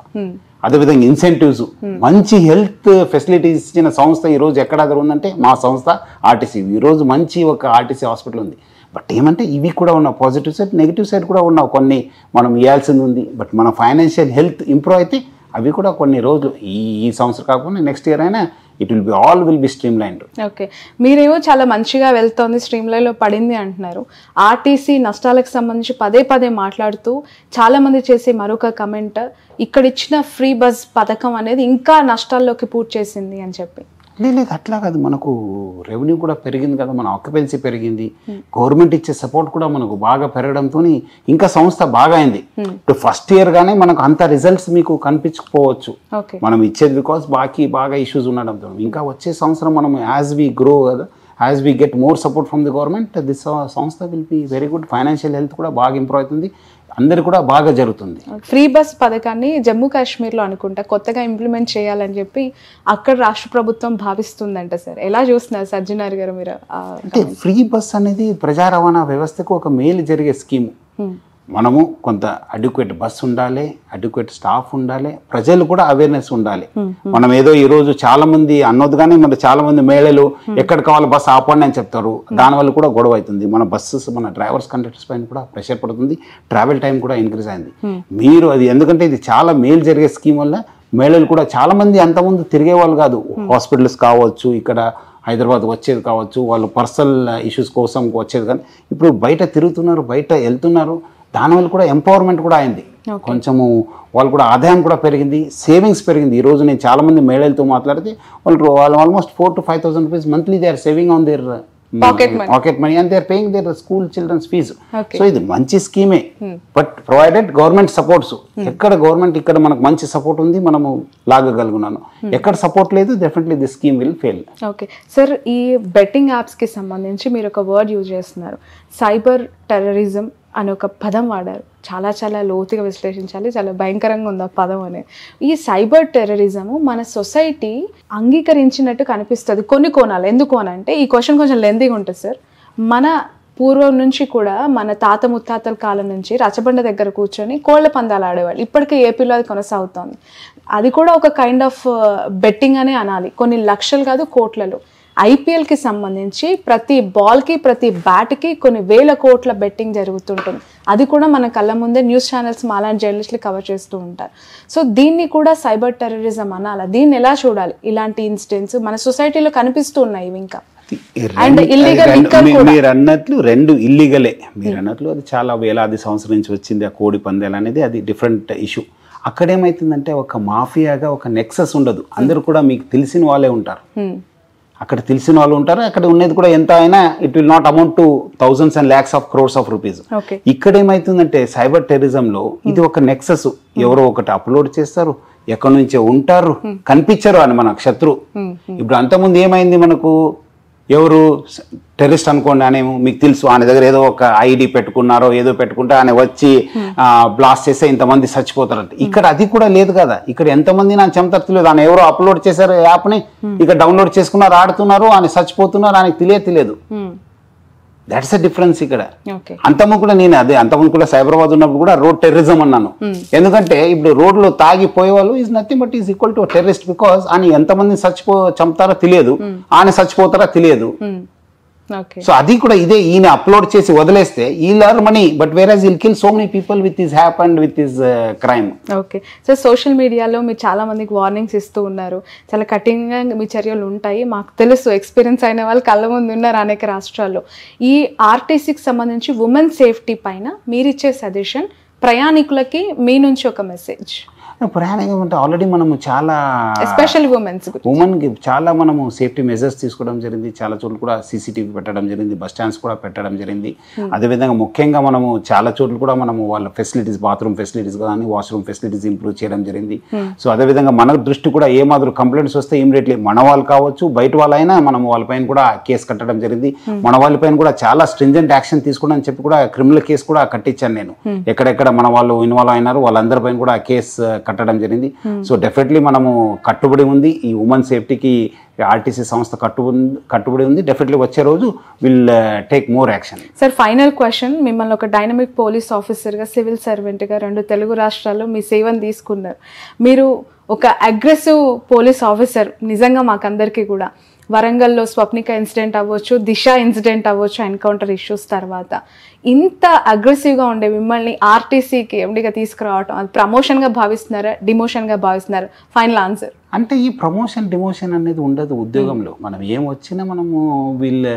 అదేవిధంగా ఇన్సెంటివ్స్, మంచి హెల్త్ ఫెసిలిటీస్ ఇచ్చిన సంస్థ ఈరోజు ఎక్కడ ఉందంటే మా సంస్థ ఆర్టీసీ. ఈరోజు మంచి ఒక ఆర్టీసీ హాస్పిటల్ ఉంది. బట్ ఏమంటే ఇవి కూడా ఉన్న పాజిటివ్ సైడ్, నెగిటివ్ సైడ్ కూడా ఉన్న కొన్ని మనం ఇవ్వాల్సింది ఉంది. బట్ మన ఫైనాన్షియల్ హెల్త్ ఇంప్రూవ్ అయితే అవి కూడా కొన్ని రోజులు ఈ సంవత్సరం కాకుండా నెక్స్ట్ ఇయర్ అయినా all will be stream lined. Okay, మీరేమో చాలా మంచిగా వెళ్తోంది, స్ట్రీమ్ లైన్ లో పడింది అంటున్నారు. ఆర్టీసీ నష్టాలకు సంబంధించి పదే మాట్లాడుతూ చాలా మంది చేసే మరొక కమెంట్, ఇక్కడ ఇచ్చిన ఫ్రీ బస్ పథకం అనేది ఇంకా నష్టాల్లోకి పూర్తి చేసింది అని చెప్పి. లేదు అట్లా కాదు, మనకు రెవెన్యూ కూడా పెరిగింది కదా, మన ఆక్యుపెన్సీ పెరిగింది, గవర్నమెంట్ ఇచ్చే సపోర్ట్ కూడా మనకు బాగా పెరగడంతో ఇంకా సంస్థ బాగా అయింది. ఇప్పుడు ఫస్ట్ ఇయర్ గానే మనకు అంత రిజల్ట్స్ మీకు కనిపించకపోవచ్చు, మనం ఇచ్చేది బికాస్ బాగా ఇష్యూస్ ఉండడంతో. ఇంకా వచ్చే సంవత్సరం మనం యాజ్ వి గ్రో కదా, as we get more support from the government, this సంస్థ will be very good. Financial health కూడా బాగా ఇంప్రూవ్ అవుతుంది, అందరు కూడా బాగా జరుగుతుంది. ఫ్రీ బస్ పథకాన్ని జమ్మూ కాశ్మీర్లో అనుకుంటా కొత్తగా ఇంప్లిమెంట్ చేయాలని చెప్పి అక్కడ రాష్ట్ర ప్రభుత్వం భావిస్తుందంట సార్. ఎలా చూస్తున్నారు సజ్జనార్ గారు మీరు? అంటే ఫ్రీ బస్ అనేది ప్రజా రవాణా వ్యవస్థకు ఒక మేలు జరిగే స్కీము. మనము కొంత అడ్యుకేట్ బస్ ఉండాలి, అడ్యుకేట్ స్టాఫ్ ఉండాలి, ప్రజలు కూడా అవేర్నెస్ ఉండాలి. మనం ఏదో ఈ రోజు చాలా మంది అన్నది కానీ మన చాలా మంది మహిళలు ఎక్కడ కావాలి బస్సు ఆపండి అని చెప్తారు, దానివల్ల కూడా గొడవ అవుతుంది. మన బస్సెస్ మన డ్రైవర్స్ కండక్టర్స్ పైన కూడా ప్రెషర్ పడుతుంది, ట్రావెల్ టైం కూడా ఇంక్రీజ్ అయింది. మీరు అది ఎందుకంటే ఇది చాలా మేలు జరిగే స్కీమ్ వల్ల మహిళలు కూడా చాలా మంది అంతకుముందు తిరిగే వాళ్ళు కాదు, హాస్పిటల్స్ కావచ్చు, ఇక్కడ హైదరాబాద్ వచ్చేది కావచ్చు, వాళ్ళు పర్సనల్ ఇష్యూస్ కోసం వచ్చేది, కానీ ఇప్పుడు బయట తిరుగుతున్నారు, బయట వెళ్తున్నారు. దానివల్ల కూడా ఎంపవర్మెంట్ కూడా అయింది, కొంచెము వాళ్ళు కూడా ఆదాయం కూడా పెరిగింది, సేవింగ్స్ పెరిగింది. ఈ రోజు నేను చాలా మంది మహిళలతో మాట్లాడితే వాళ్ళు almost 4,000 to 5,000 rupees monthly they are saving on their pocket money and they are paying their school children's fee. So ఇది మంచి స్కీమే, బట్ ప్రొవైడెడ్ గవర్నమెంట్ సపోర్ట్స్. ఎక్కడ గవర్నమెంట్ ఇక్కడ మనకు మంచి సపోర్ట్ ఉంది, మనము లాగగలుగున్నాను. ఎక్కడ సపోర్ట్ లేదు, definitely this scheme will fail. Okay sir, ఈ బెట్టింగ్ యాప్స్కి సంబంధించి మీరు ఒక వర్డ్ యూజ్ చేస్తున్నారు, సైబర్ టెర్రరిజం అని ఒక పదం వాడారు. చాలా లోతుగా విశ్లేషించాలి, చాలా భయంకరంగా ఉంది ఆ పదం అనేది. ఈ సైబర్ టెర్రరిజము మన సొసైటీ అంగీకరించినట్టు కనిపిస్తుంది కొన్ని కోణాలు. ఎందుకు అని అంటే, ఈ క్వశ్చన్ కొంచెం లెంతీగా ఉంటుంది సార్. మన పూర్వం నుంచి కూడా మన తాత ముత్తాతల కాలం నుంచి రచబండ దగ్గర కూర్చొని కోళ్ల పందాలు ఆడేవాళ్ళు. ఇప్పటికీ ఏపీలో అది కొనసాగుతోంది. అది కూడా ఒక కైండ్ ఆఫ్ బెట్టింగ్ అనే అనాలి, కొన్ని లక్షలు కాదు కోట్లలో. ఐపీఎల్కి సంబంధించి ప్రతి బాల్కి ప్రతి బ్యాట్కి కొన్ని వేల కోట్ల బెట్టింగ్ జరుగుతుంటుంది. అది కూడా మన కళ్ళ ముందే న్యూస్ ఛానల్స్ మాలాంటి జర్నలిస్టులు కవర్ చేస్తూ ఉంటారు. సో దీన్ని కూడా సైబర్ టెర్రరిజం అనాలా? దీన్ని ఎలా చూడాలి? ఇలాంటి ఇన్సిడెంట్స్ మన సొసైటీలో కనిపిస్తూ ఉన్నాయి ఇంకా. మీరు అన్నట్లు రెండు ఇల్లీగలే, మీరు అన్నట్లు అది చాలా వేలాది సంవత్సరం నుంచి వచ్చింది ఆ కోడి పందాలు అనేది, అది డిఫరెంట్ ఇష్యూ. అక్కడ ఏమైతుందంటే ఒక మాఫియాగా ఒక నెక్సస్ ఉండదు, అందరూ కూడా మీకు తెలిసిన వాళ్ళే ఉంటారు, అక్కడ తెలిసిన వాళ్ళు ఉంటారు, అక్కడ ఉన్నది కూడా ఎంత అయినా it will not amount to thousands and lakhs of crores of rupees. ఇక్కడ ఏమైతుందంటే సైబర్ టెర్రరిజంలో ఇది ఒక నెక్సస్, ఎవరో ఒకటి అప్లోడ్ చేస్తారు, ఎక్కడి నుంచో ఉంటారు, కనిపించరు అని మన శత్రు. ఇప్పుడు అంతకుముందు ఏమైంది, మనకు ఎవరు టెర్రరిస్ట్ అనుకోండి అనేమో మీకు తెలుసు, ఆయన దగ్గర ఏదో ఒక ఐడి పెట్టుకున్నారో ఏదో పెట్టుకుంటే ఆయన వచ్చి బ్లాస్ట్ చేస్తే ఇంతమంది చచ్చిపోతారంట. ఇక్కడ అది కూడా లేదు కదా, ఇక్కడ ఎంతమంది నాకు చెమతలేదు, ఆయన ఎవరో అప్లోడ్ చేశారు యాప్ని, ఇక్కడ డౌన్లోడ్ చేసుకున్నారు, ఆడుతున్నారు, ఆయన చచ్చిపోతున్నారు, ఆయనకు తెలియదు. దట్స్ అ డిఫరెన్స్ ఇక్కడ. ఓకే అంతము కూడా నేను అదే అంతకుముందు కూడా సైబరాబాద్ ఉన్నప్పుడు కూడా రోడ్ టెర్రరిజం అన్నాను. ఎందుకంటే ఇప్పుడు రోడ్లో తాగిపోయే వాళ్ళు is nothing but is equal to terrorist. Because ఆయన ఎంతమంది చంపుతారో తెలియదు, ఆయన చచ్చిపోతారో తెలియదు. సో అది కూడా ఇదే, ఈయన అప్లోడ్ చేసి వదిలేస్తే ఈల్ ఆర్ money, but where will kill so many people with his hap and with his crime. Okay so social మీడియాలో మీరు చాలా మందికి వార్నింగ్స్ ఇస్తూ ఉన్నారు, చాలా కఠినంగా మీ చర్యలు ఉంటాయి, మాకు తెలుసు, ఎక్స్పీరియన్స్ అయిన వాళ్ళు కళ్ళ ముందు ఉన్నారు అనేక రాష్ట్రాల్లో. ఈ ఆర్టీసీకి సంబంధించి ఉమెన్ సేఫ్టీ పైన మీరిచ్చే సజెషన్, ప్రయాణికులకి మీ నుంచి ఒక మెసేజ్. ప్రయాణం అంటే ఆల్రెడీ మనము చాలా ఎస్పెషల్ ఉమెన్కి చాలా మనము సేఫ్టీ మెజర్స్ తీసుకోవడం జరిగింది. చాలా చోట్ల కూడా సీసీటీవీ పెట్టడం జరిగింది, బస్ స్టాండ్స్ కూడా పెట్టడం జరిగింది. అదేవిధంగా ముఖ్యంగా మనము చాలా చోట్ల కూడా మనము వాళ్ళ ఫెసిలిటీస్, బాత్రూమ్ ఫెసిలిటీస్ కానీ వాష్రూమ్ ఫెసిలిటీస్ ఇంప్రూవ్ చేయడం జరిగింది. సో అదేవిధంగా మన దృష్టి కూడా ఏ మాదిరి కంప్లైంట్స్ వస్తే ఇమీడియట్లీ మన వాళ్ళు కావచ్చు బయట వాళ్ళైనా మనం వాళ్ళపైన కూడా కేసు కట్టడం జరిగింది. మన వాళ్ళపైన కూడా చాలా స్ట్రింజెంట్ యాక్షన్ తీసుకోవడం అని చెప్పి కూడా క్రిమినల్ కేసు కూడా కట్టించాను నేను. ఎక్కడెక్కడ మన వాళ్ళు ఇన్వాల్వ్ అయినారు వాళ్ళందరిపైన కూడా కేసు కట్టడం జరిగింది. సో డెఫినెట్లీ మనము కట్టుబడి ఉంది ఈ ఉమెన్ సేఫ్టీకి, ఆర్టీసీ సంస్థ కట్టుబడి ఉంది. డెఫినెట్లీ వచ్చే రోజు will take more action. Sir final question, మిమ్మల్ని ఒక డైనమిక్ పోలీస్ ఆఫీసర్గా, సివిల్ సర్వెంట్గా 2 తెలుగు రాష్ట్రాల్లో మీ సేవను తీసుకున్నారు. మీరు ఒక అగ్రెసివ్ పోలీస్ ఆఫీసర్ నిజంగా మాకందరికీ కూడా. వరంగల్లో స్వప్నిక ఇన్సిడెంట్ అవ్వచ్చు, దిశ ఇన్సిడెంట్ అవ్వచ్చు, ఎన్కౌంటర్ ఇష్యూస్ తర్వాత ఇంత అగ్రెసివ్గా ఉండే మిమ్మల్ని ఆర్టీసీకి ఎండిగా తీసుకురావటం అది ప్రమోషన్గా భావిస్తున్నారా, డిమోషన్గా భావిస్తున్నారా? Final answer. అంటే ఈ ప్రమోషన్ డిమోషన్ అనేది ఉండదు ఉద్యోగంలో. మనం ఏం వచ్చినా మనము will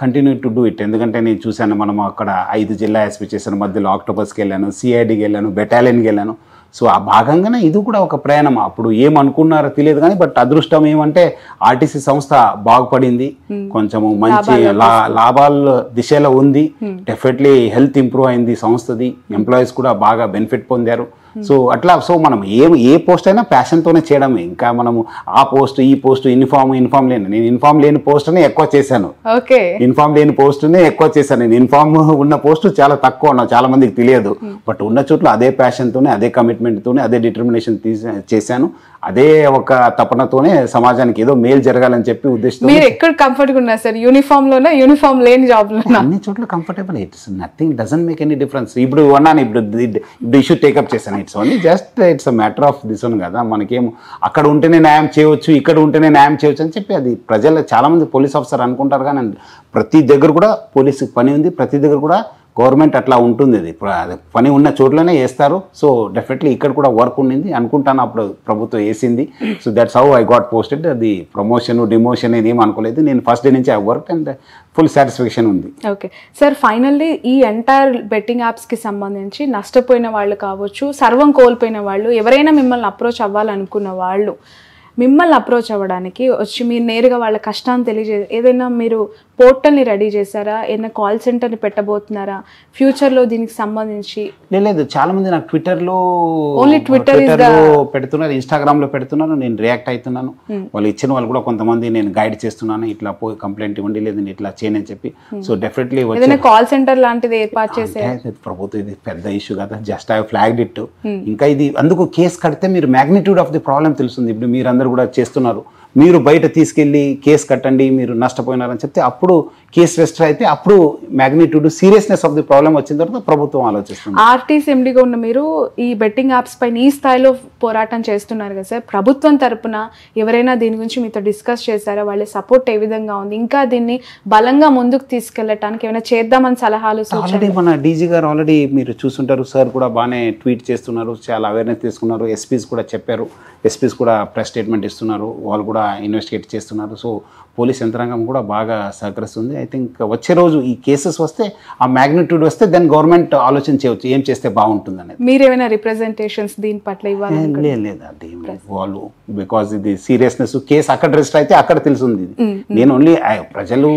continue to do it. ఎందుకంటే నేను చూశాను, మనము అక్కడ 5 జిల్లా ఎస్పీ చేశాను, మధ్యలో ఆక్టోపస్కి వెళ్ళాను, సిఐడికి వెళ్ళాను, బెటాలియన్కి వెళ్ళాను. సో ఆ భాగంగానే ఇది కూడా ఒక ప్రయాణం. అప్పుడు ఏమనుకున్నారో తెలియదు కానీ బట్ అదృష్టం ఏమంటే ఆర్టీసీ సంస్థ బాగుపడింది, కొంచెము మంచి లాభాల దిశలో ఉంది. డెఫినెట్లీ హెల్త్ ఇంప్రూవ్ అయింది సంస్థది, ఎంప్లాయీస్ కూడా బాగా బెనిఫిట్ పొందారు. సో అట్లా సో మనం ఏ పోస్ట్ అయినా ప్యాషన్తోనే చేయడమే. ఇంకా మనము ఆ పోస్ట్ ఈ పోస్ట్ ఇన్ఫార్మ్ లేని, నేను ఇన్ఫార్మ్ లేని పోస్ట్నే ఎక్కువ చేశాను. ఇన్ఫార్మ్ లేని పోస్ట్నే ఎక్కువ చేశాను. నేను ఇన్ఫార్మ్ ఉన్న పోస్ట్ చాలా తక్కువ ఉన్నా, చాలా మందికి తెలియదు. బట్ ఉన్న చోట్ల అదే ప్యాషన్తోనే, అదే కమిట్మెంట్తోనే, అదే డిటర్మినేషన్ చేశాను. అదే ఒక తపనతోనే సమాజానికి ఏదో మేలు జరగాలని చెప్పి ఉద్దేశంతో. మీరు ఎక్కడ కంఫర్ట్గా ఉన్నారు సార్? యూనిఫామ్ యూనిఫామ్ లేని జాబ్ అన్ని చోట్ల comfortable. It's nothing, doesn't make any difference. ఇప్పుడు అన్నాను, ఇప్పుడు ఇష్యూ టేకప్ చేశాను. It's only just it's a matter of this one కదా. మనకేం అక్కడ ఉంటేనే న్యాయం చేయవచ్చు, ఇక్కడ ఉంటేనే న్యాయం చేయవచ్చు అని చెప్పి అది ప్రజలు చాలా మంది పోలీస్ ఆఫీసర్ అనుకుంటారు. కానీ ప్రతి దగ్గర కూడా పోలీసు పని ఉంది, ప్రతి దగ్గర కూడా గవర్నమెంట్ అట్లా ఉంటుంది. అది పని ఉన్న చోట్లనే వేస్తారు. సో డెఫినెట్లీ ఇక్కడ కూడా వర్క్ ఉండింది అనుకుంటాను, అప్పుడు ప్రభుత్వం వేసింది. So that's how I got posted. అది ప్రమోషన్ డిమోషన్ ఏం అనుకోలేదు. నేను ఫస్ట్ డే నుంచి I work and full satisfaction ఉంది. ఓకే సార్, ఫైనల్లీ ఈ ఎంటైర్ బెట్టింగ్ యాప్స్కి సంబంధించి నష్టపోయిన వాళ్ళు కావచ్చు, సర్వం కోల్పోయిన వాళ్ళు, ఎవరైనా మిమ్మల్ని అప్రోచ్ అవ్వాలనుకున్న వాళ్ళు మిమ్మల్ని అప్రోచ్ అవ్వడానికి వచ్చి మీరు నేరుగా వాళ్ళ కష్టాన్ని ఏదైనా మీరు పోర్టల్ని రెడీ చేశారా? ఏదైనా కాల్ సెంటర్ని పెట్టబోతున్నారా ఫ్యూచర్లో దీనికి సంబంధించి? లేదు, చాలా మంది నాకు ట్విట్టర్లో పెడుతున్నారు, ఇన్స్టాగ్రామ్లో పెడుతున్నారు. నేను రియాక్ట్ అవుతున్నాను. వాళ్ళు ఇచ్చిన వాళ్ళు కూడా కొంతమంది నేను గైడ్ చేస్తున్నాను, ఇట్లా పోయి కంప్లైంట్ ఇవ్వండి, లేదు ఇట్లా చేయని చెప్పి. సో డెఫినెట్లీ కాల్ సెంటర్ లాంటిది ఏర్పాటు చేసే ప్రభుత్వం, ఇది పెద్ద ఇష్యూ కదా, జస్ట్ ఐ ఫ్లాగ్డ్ ఇట్. ఇంకా ఇది అందుకు కేసు కడితే మీరు మ్యాగ్నిట్యూడ్ ఆఫ్ ది ప్రాబ్లం తెలుస్తుంది. ఇప్పుడు మీరు అందరూ కూడా చేస్తున్నారు, మీరు బయట తీసుకెళ్ళి కేసు కట్టండి, మీరు నష్టపోయినారని చెప్తే అప్పుడు కేసు రిజిస్టర్ అయితే అప్పుడు magnitude seriousness of the problem వచ్చిన తర్వాత ప్రభుత్వం ఆలోచిస్తుంది. ఆర్టీసీ ఎండీగా ఉన్న మీరు ఈ బెట్టింగ్ యాప్స్ పైన ఈ స్థాయిలో పోరాటం చేస్తున్నారు కదా సార్, ప్రభుత్వం తరపున ఎవరైనా దీని గురించి మీతో డిస్కస్ చేశారా? వాళ్ళ సపోర్ట్ ఏ విధంగా ఉంది? ఇంకా దీన్ని బలంగా ముందుకు తీసుకెళ్ళటానికి ఏమైనా చేద్దామని సలహాలు? ఆల్రెడీ మన డీజీ గారు ఆల్రెడీ మీరు చూసుంటారు, సార్ కూడా బాగానే ట్వీట్ చేస్తున్నారు, చాలా అవేర్నెస్ తీసుకున్నారు. ఎస్పీస్ కూడా చెప్పారు, ఎస్పీస్ కూడా ప్రెస్ స్టేట్మెంట్ ఇస్తున్నారు, వాళ్ళు కూడా ఇన్వెస్టిగేట్ చేస్తున్నారు. సో పోలీస్ యంత్రాంగం కూడా బాగా సహకరిస్తుంది. ఐ థింక్ వచ్చే రోజు ఈ కేసెస్ వస్తే, ఆ మ్యాగ్నిట్యూడ్ వస్తే దెన్ గవర్నమెంట్ ఆలోచన చేయవచ్చు ఏం చేస్తే బాగుంటుంది అనేది. మీరు ఏమైనా రిప్రజెంటేషన్స్ దీని పట్ల ఇవ్వాలి? లేదు అది వాళ్ళు, బికాజ్ ఇది సీరియస్నెస్ కేసు అక్కడ రిజిస్టర్ అయితే అక్కడ తెలుస్తుంది. నేను ఓన్లీ ప్రజలు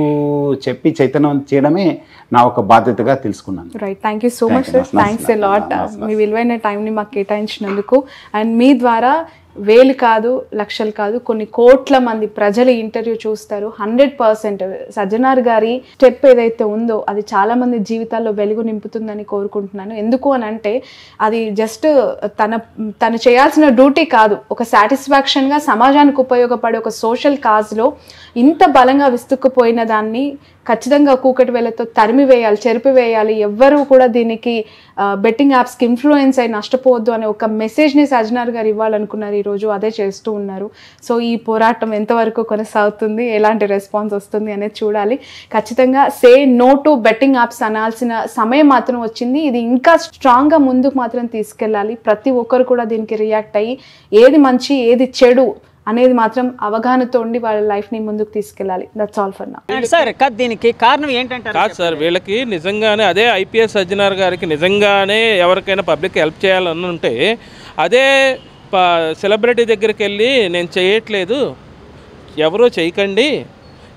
చెప్పి చైతన్యం చేయడమే నా ఒక బాధ్యతగా తెలుసుకున్నాను. Right, thank you so much sir, thanks a lot మీ విలువైన టైంని మాకు కేటాయించినందుకు. అండ్ మీ ద్వారా వేలు కాదు, లక్షలు కాదు, కొన్ని కోట్ల మంది ప్రజలు ఇంటర్వ్యూ చూస్తారు. 100% సజ్జనార్ గారి స్టెప్ ఏదైతే ఉందో అది చాలా మంది జీవితాల్లో వెలుగు నింపుతుందని కోరుకుంటున్నాను. ఎందుకు అని అంటే అది జస్ట్ తను చేయాల్సిన డ్యూటీ కాదు, ఒక సాటిస్ఫాక్షన్గా సమాజానికి ఉపయోగపడే ఒక సోషల్ కాజ్లో ఇంత బలంగా విస్తుక్కుపోయిన దాన్ని ఖచ్చితంగా కూకటి వేలతో తరిమివేయాలి, చెరిపివేయాలి. ఎవ్వరూ కూడా దీనికి బెట్టింగ్ యాప్స్కి ఇన్ఫ్లుయెన్స్ అయి నష్టపోవద్దు అనే ఒక మెసేజ్ని సజ్జనార్ గారు ఇవ్వాలనుకున్నారు. ఈరోజు అదే చేస్తూ ఉన్నారు. సో ఈ పోరాటం ఎంతవరకు కొనసాగుతుంది, ఎలాంటి రెస్పాన్స్ వస్తుంది అనేది చూడాలి. ఖచ్చితంగా say no to betting apps అనాల్సిన సమయం మాత్రం వచ్చింది. ఇది ఇంకా స్ట్రాంగ్గా ముందుకు మాత్రం తీసుకెళ్ళాలి. ప్రతి ఒక్కరు కూడా దీనికి రియాక్ట్ అయ్యి ఏది మంచి ఏది చెడు అనేది మాత్రం అవగాహనతో ఉండి వాళ్ళ లైఫ్ని ముందుకు తీసుకెళ్ళాలి. That's all for now. Sir దీనికి కారణం ఏంటంటారు? కాదు సార్, వీళ్ళకి నిజంగానే అదే ఐపీఎస్ సజ్జనార్ గారికి నిజంగానే ఎవరికైనా పబ్లిక్ హెల్ప్ చేయాలని ఉంటే అదే సెలబ్రిటీ దగ్గరికి వెళ్ళి నేను చేయట్లేదు, ఎవరో చేయకండి,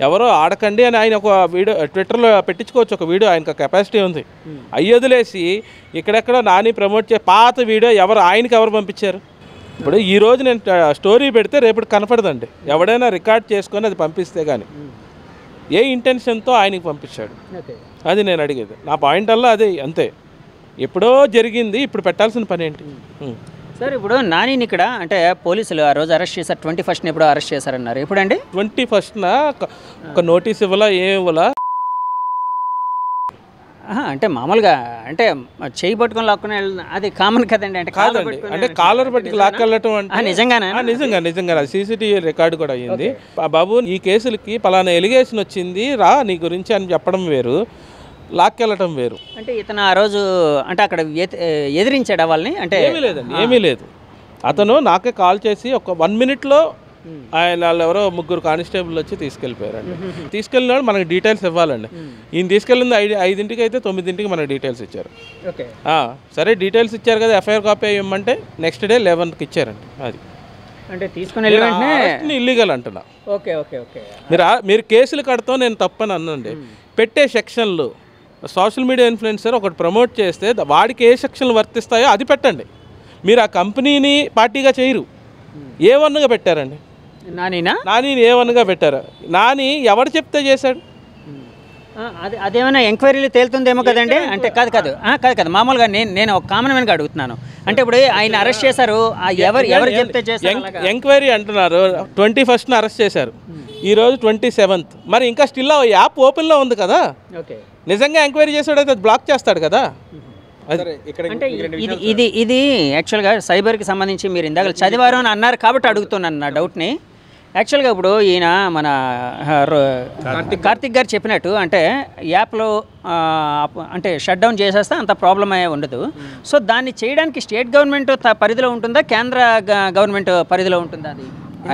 ఎవరో ఆడకండి అని ఆయన ఒక వీడియో ట్విట్టర్లో పెట్టించుకోవచ్చు. ఒక వీడియో ఆయనకు కెపాసిటీ ఉంది. అయ్యొదిలేసి ఇక్కడెక్కడ నాని ప్రమోట్ పాత వీడియో ఆయనకి ఎవరు పంపించారు? ఇప్పుడు ఈరోజు నేను స్టోరీ పెడితే రేపటి కనపడదండి. ఎవడైనా రికార్డ్ చేసుకొని అది పంపిస్తే కానీ ఏ ఇంటెన్షన్తో ఆయనకి పంపించాడు అది నేను అడిగేది. నా పాయింట్ అలా అదే, అంతే. ఎప్పుడో జరిగింది, ఇప్పుడు పెట్టాల్సిన పని ఏంటి? సార్ ఇప్పుడు నానిని ఇక్కడ అంటే పోలీసులు ఆ రోజు అరెస్ట్ చేశారు. 21st ఎప్పుడో అరెస్ట్ చేశారన్నారు. ఎప్పుడండి? 21st ఒక నోటీస్ ఇవ్వాలా, ఏం ఇవ్వాలా? అంటే మామూలుగా అంటే చేయి పట్టుకొని లాక్కుని అది కామన్ కదండి. అంటే కాదండి, అంటే కాలర్ పట్టుకు లాక్కెళ్ళటం అంటే నిజంగానే నిజంగా సీసీటీవీ రికార్డు కూడా అయ్యింది. బాబు ఈ కేసులకి పలానా ఎలిగేషన్ వచ్చింది రా నీ గురించి అని చెప్పడం వేరు, లాక్కెళ్ళటం వేరు. అంటే ఇతను ఆ రోజు అంటే అక్కడ ఎదిరించాడు వాళ్ళని? అంటే ఏమీ లేదండి, ఏమీ లేదు. అతను నాకే కాల్ చేసి ఒక 1 minute ఆయన వాళ్ళు ఎవరో 3 కానిస్టేబుల్ వచ్చి తీసుకెళ్ళిపోయారండి. తీసుకెళ్ళినాడు మనకి డీటెయిల్స్ ఇవ్వాలండి. ఈయన తీసుకెళ్ళింది 5ంటికి అయితే 9ంటికి మనకి డీటెయిల్స్ ఇచ్చారు. సరే డీటెయిల్స్ ఇచ్చారు కదా, ఎఫ్ఐఆర్ కాపీ ఇవ్వమంటే నెక్స్ట్ డే 11కి ఇచ్చారండి. అది అంటే తీసుకుని ఇల్లీగల్ అంటున్నా. ఓకే ఓకే ఓకే మీరు కేసులు కడతాం నేను తప్పని అన్నండి. పెట్టే సెక్షన్లు సోషల్ మీడియా ఇన్ఫ్లుయెన్సర్ ఒకటి ప్రమోట్ చేస్తే వాడికి ఏ సెక్షన్లు వర్తిస్తాయో అది పెట్టండి. మీరు ఆ కంపెనీని పార్టీగా చేయరు. A1గా పెట్టారండి. నాని A1గా పెట్టారు. నాని ఎవరు చెప్తే చేశాడు? అదేమైనా ఎంక్వైరీలు తేలుతుందేమో కదండి. అంటే కాదు మామూలుగా నేను ఒక కామన్ మ్యాన్గా అడుగుతున్నాను. అంటే ఇప్పుడు ఆయన అరెస్ట్ చేశారు, ఎవరు చెప్తే చేశారు? ఎంక్వైరీ అంటున్నారు. 21st అరెస్ట్ చేశారు, ఈరోజు 27th. మరి ఇంకా స్టిల్ యాప్ ఓపెన్లో ఉంది కదా. నిజంగా ఎంక్వైరీ చేసాడైతే అది బ్లాక్ చేస్తాడు కదా. అంటే ఇది యాక్చువల్గా సైబర్కి సంబంధించి మీరు ఇందాక చదివారు అని అన్నారు కాబట్టి అడుగుతున్నాను నా డౌట్ని. యాక్చువల్గా ఇప్పుడు ఈయన మన కార్తిక్ గారు చెప్పినట్టు అంటే యాప్లో అంటే షట్ డౌన్ చేసేస్తే అంత ప్రాబ్లం అయ్యే ఉండదు. సో దాన్ని చేయడానికి స్టేట్ గవర్నమెంట్ పరిధిలో ఉంటుందా, కేంద్ర గవర్నమెంట్ పరిధిలో ఉంటుందా?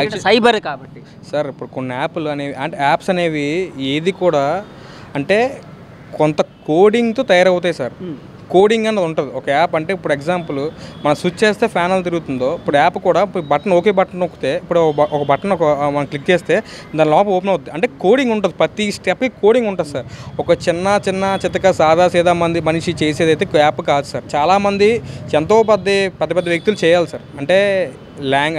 అది సైబర్ కాబట్టి సార్ ఇప్పుడు కొన్ని యాప్లు అనేవి అంటే యాప్స్ అనేవి ఏది కూడా అంటే కొంత కోడింగ్తో తయారవుతాయి సార్. కోడింగ్ అనేది ఉంటుంది ఒక యాప్. అంటే ఇప్పుడు ఎగ్జాంపుల్ మనం స్విచ్ చేస్తే ఫ్యాన్ అది తిరుగుతుందో, ఇప్పుడు యాప్ కూడా ఇప్పుడు ఒకే బటన్ నొక్కితే ఇప్పుడు ఒక బటన్ మనం క్లిక్ చేస్తే దాని లోపల ఓపెన్ అవుతుంది. అంటే కోడింగ్ ఉంటుంది, ప్రతి స్టెప్కి కోడింగ్ ఉంటుంది సార్. ఒక చిన్న చిత్తగా సాదా సీదా మనిషి చేసేదైతే యాప్ కాదు సార్. చాలామంది ఎంతో పెద్ద వ్యక్తులు చేయాలి సార్. అంటే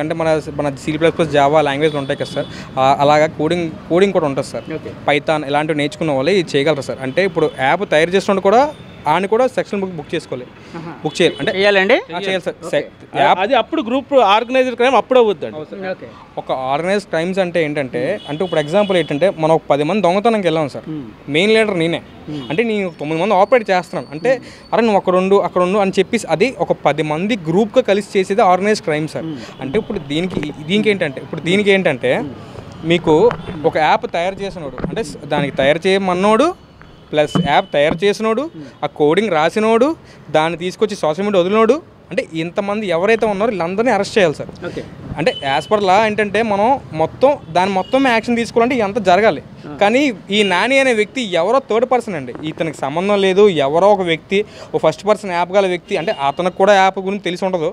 అంటే మన C++, జావా లాంగ్వేజ్లు ఉంటాయి కదా సార్, అలాగా కోడింగ్ కూడా ఉంటుంది సార్. పైథాన్ ఇలాంటివి నేర్చుకున్న వాళ్ళే ఇది చేయగలరు సార్. అంటే ఇప్పుడు యాప్ తయారు చేసినప్పుడు కూడా ఆయన కూడా సెక్షన్ బుక్ చేసుకోవాలి, బుక్ చేయాలి. అంటే చేయాలి సార్. అది అప్పుడు గ్రూప్ ఆర్గనైజ్డ్ క్రైమ్ అప్పుడు అవుద్దండి. ఒక ఆర్గనైజ్డ్ క్రైమ్స్ అంటే ఏంటంటే అంటే ఇప్పుడు ఎగ్జాంపుల్ ఏంటంటే మనం ఒక 10 మంది దొంగతనంకి వెళ్ళాం సార్. మెయిన్ లీడర్ నేనే. అంటే నేను 9 మంది ఆపరేట్ చేస్తున్నాను. అంటే అరే నువ్వు అక్కడ ఉండు అని చెప్పేసి అది ఒక 10 మంది గ్రూప్గా కలిసి చేసేది ఆర్గనైజ్డ్ క్రైమ్ సార్. అంటే ఇప్పుడు దీనికి ఏంటంటే మీకు ఒక యాప్ తయారు చేసినోడు అంటే దానికి తయారు చేయమన్నోడు ప్లస్ యాప్ తయారు చేసినోడు, ఆ కోడింగ్ రాసినోడు, దాన్ని తీసుకొచ్చి సోషల్ మీడియా వదిలినోడు, అంటే ఇంతమంది ఎవరైతే ఉన్నారో వీళ్ళందరినీ అరెస్ట్ చేయాలి సార్. అంటే యాజ్ పర్ లా ఏంటంటే మనం మొత్తం యాక్షన్ తీసుకోవాలంటే ఇదంతా జరగాలి. కానీ ఈ నాని అనే వ్యక్తి ఎవరో థర్డ్ పర్సన్ అండి, ఇతనికి సంబంధం లేదు. ఎవరో ఒక వ్యక్తి, ఓ ఫస్ట్ పర్సన్ యాప్ గల వ్యక్తి, అంటే అతనికి కూడా యాప్ గురించి తెలిసి ఉండదు.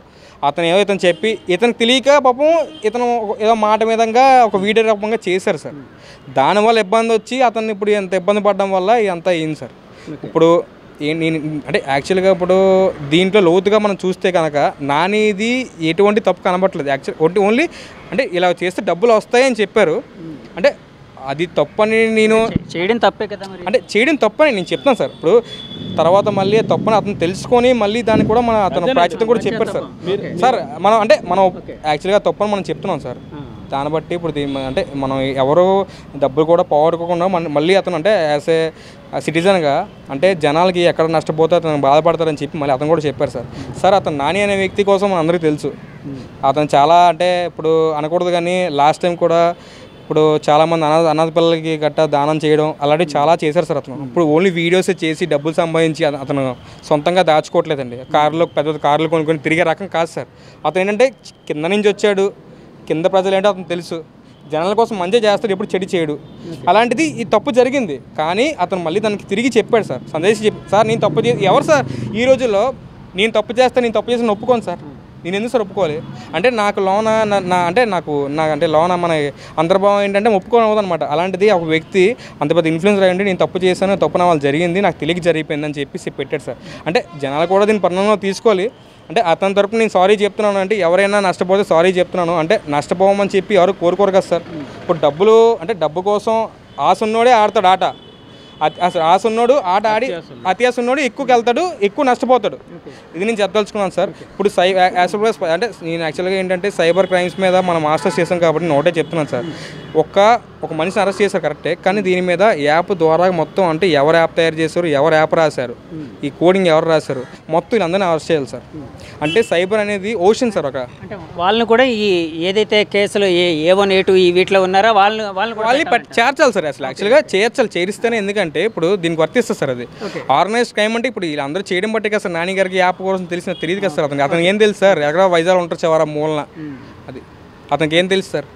అతను ఏదో ఇతను చెప్పి ఇతనికి తెలియక పాపం ఇతను ఏదో మాట మీదంగా ఒక వీడియో రూపంగా చేశారు సార్. దానివల్ల ఇబ్బంది వచ్చి అతన్ని ఇప్పుడు ఎంత ఇబ్బంది పడడం వల్ల ఇదంతా అయింది సార్. ఇప్పుడు నేను అంటే యాక్చువల్గా ఇప్పుడు దీంట్లో లోతుగా మనం చూస్తే కనుక నానిది ఎటువంటి తప్పు కనబట్టలేదు. యాక్చువల్ ఓన్లీ అంటే ఇలా చేస్తే డబ్బులు వస్తాయని చెప్పారు. అంటే అది తప్పని నేను చేయడం తప్పే కదా, అంటే చేయడం తప్పని నేను చెప్తాను సార్. ఇప్పుడు తర్వాత మళ్ళీ తప్పని అతను తెలుసుకొని మళ్ళీ దాన్ని కూడా అతను ప్రాచుర్యం కూడా చెప్పారు సార్. మనం యాక్చువల్గా తప్పని మనం చెప్తున్నాం సార్. దాన్ని బట్టి ఇప్పుడు అంటే మనం ఎవరు డబ్బులు కూడా పోగొట్టుకోకుండా మళ్ళీ అతను అంటే యాజ్ ఏ సిటిజన్గా అంటే జనాలకి ఎక్కడ నష్టపోతే అతను బాధపడతారని చెప్పి మళ్ళీ అతను కూడా చెప్పారు సార్ అతను నాని అనే వ్యక్తి కోసం అందరికీ తెలుసు. అతను చాలా అంటే ఇప్పుడు అనకూడదు కానీ లాస్ట్ టైం కూడా ఇప్పుడు చాలామంది అనాథ పిల్లలకి గట్టా దానం చేయడం అలాంటివి చాలా చేశారు సార్ అతను. ఇప్పుడు ఓన్లీ వీడియోస్ చేసి డబ్బులు సంపాదించి అతను సొంతంగా దాచుకోవట్లేదండి. పెద్ద కార్లు కొనుక్కొని తిరిగే రకం కాదు సార్. అతను ఏంటంటే కింద నుంచి వచ్చాడు, కింద ప్రజలు ఏంటో అతను తెలుసు, జనాల కోసం మంచిగా చేస్తాడు, ఎప్పుడు చెడు చేయడు. అలాంటిది ఈ తప్పు జరిగింది కానీ అతను మళ్ళీ దానికి తిరిగి చెప్పాడు సార్, సందేశం చెప్పి సార్ నేను తప్పు ఎవరు సార్ ఈ రోజుల్లో నేను తప్పు చేసి ఒప్పుకోను సార్, నేను ఎందుకు సార్ ఒప్పుకోవాలి అంటే నాకు లోన అంటే లోన మన అంతర్భావం ఏంటంటే ఒప్పుకోవడం అనమాట. అలాంటిది ఒక వ్యక్తి అంత పెద్ద ఇన్ఫ్లుయెన్సర్ అయ్యండి నేను తప్పు చేశాను, తప్పు నా వాళ్ళు జరిగింది, నాకు తెలియక జరిగిపోయిందని చెప్పి పెట్టాడు సార్. అంటే జనాలు కూడా దీన్ని పరిణామంలో తీసుకోవాలి. అంటే అతని తరపున నేను సారీ చెప్తున్నాను అంటే ఎవరైనా నష్టపోతే సారీ చెప్తున్నాను అంటే నష్టపోవమని చెప్పి ఎవరు కోరుకోరు కదా సార్. ఇప్పుడు డబ్బు కోసం ఆశ ఉన్నోడే ఆడతాడు ఆట, ఆశ ఉన్నోడు ఆట ఆడి అత్యాశ ఉన్నోడు ఎక్కువకి వెళ్తాడు, ఎక్కువ నష్టపోతాడు. ఇది నేను చెప్పదలుచుకున్నాను సార్. ఇప్పుడు అంటే నేను యాక్చువల్గా ఏంటంటే సైబర్ క్రైమ్స్ మీద మనం మాస్టర్స్ చేసాం కాబట్టి నోటే చెప్తున్నాను సార్. ఒక మనిషిని అరెస్ట్ చేశారు కరెక్టే కానీ దీని మీద యాప్ ద్వారా మొత్తం అంటే ఎవరు యాప్ తయారు చేశారు, ఎవరు యాప్ రాశారు, ఈ కోడింగ్ ఎవరు రాశారు, మొత్తం వీళ్ళందరినీ అరెస్ట్ చేయాలి సార్. అంటే సైబర్ అనేది ఓషన్ సార్. అంటే వాళ్ళని కూడా ఈ ఏదైతే కేసులు A1 A2 ఈ వీటిలో ఉన్నారో వాళ్ళని చేర్చాలి సార్. అసలు యాక్చువల్గా చేరిస్తేనే, ఎందుకంటే ఇప్పుడు దీనికి వర్తిస్తుంది సార్. అది ఆర్గనైజ్డ్ క్రైమ్ అంటే ఇప్పుడు వీళ్ళందరూ చేయడం బట్టి కదా సార్. నాని గారికి యాప్ కోసం తెలియదు కదా సార్. అతనికి ఏం తెలుసు సార్, ఎక్కడ వైజాగ్ ఉంటారు చివర మూలన, అది అతనికి ఏం తెలుసు సార్.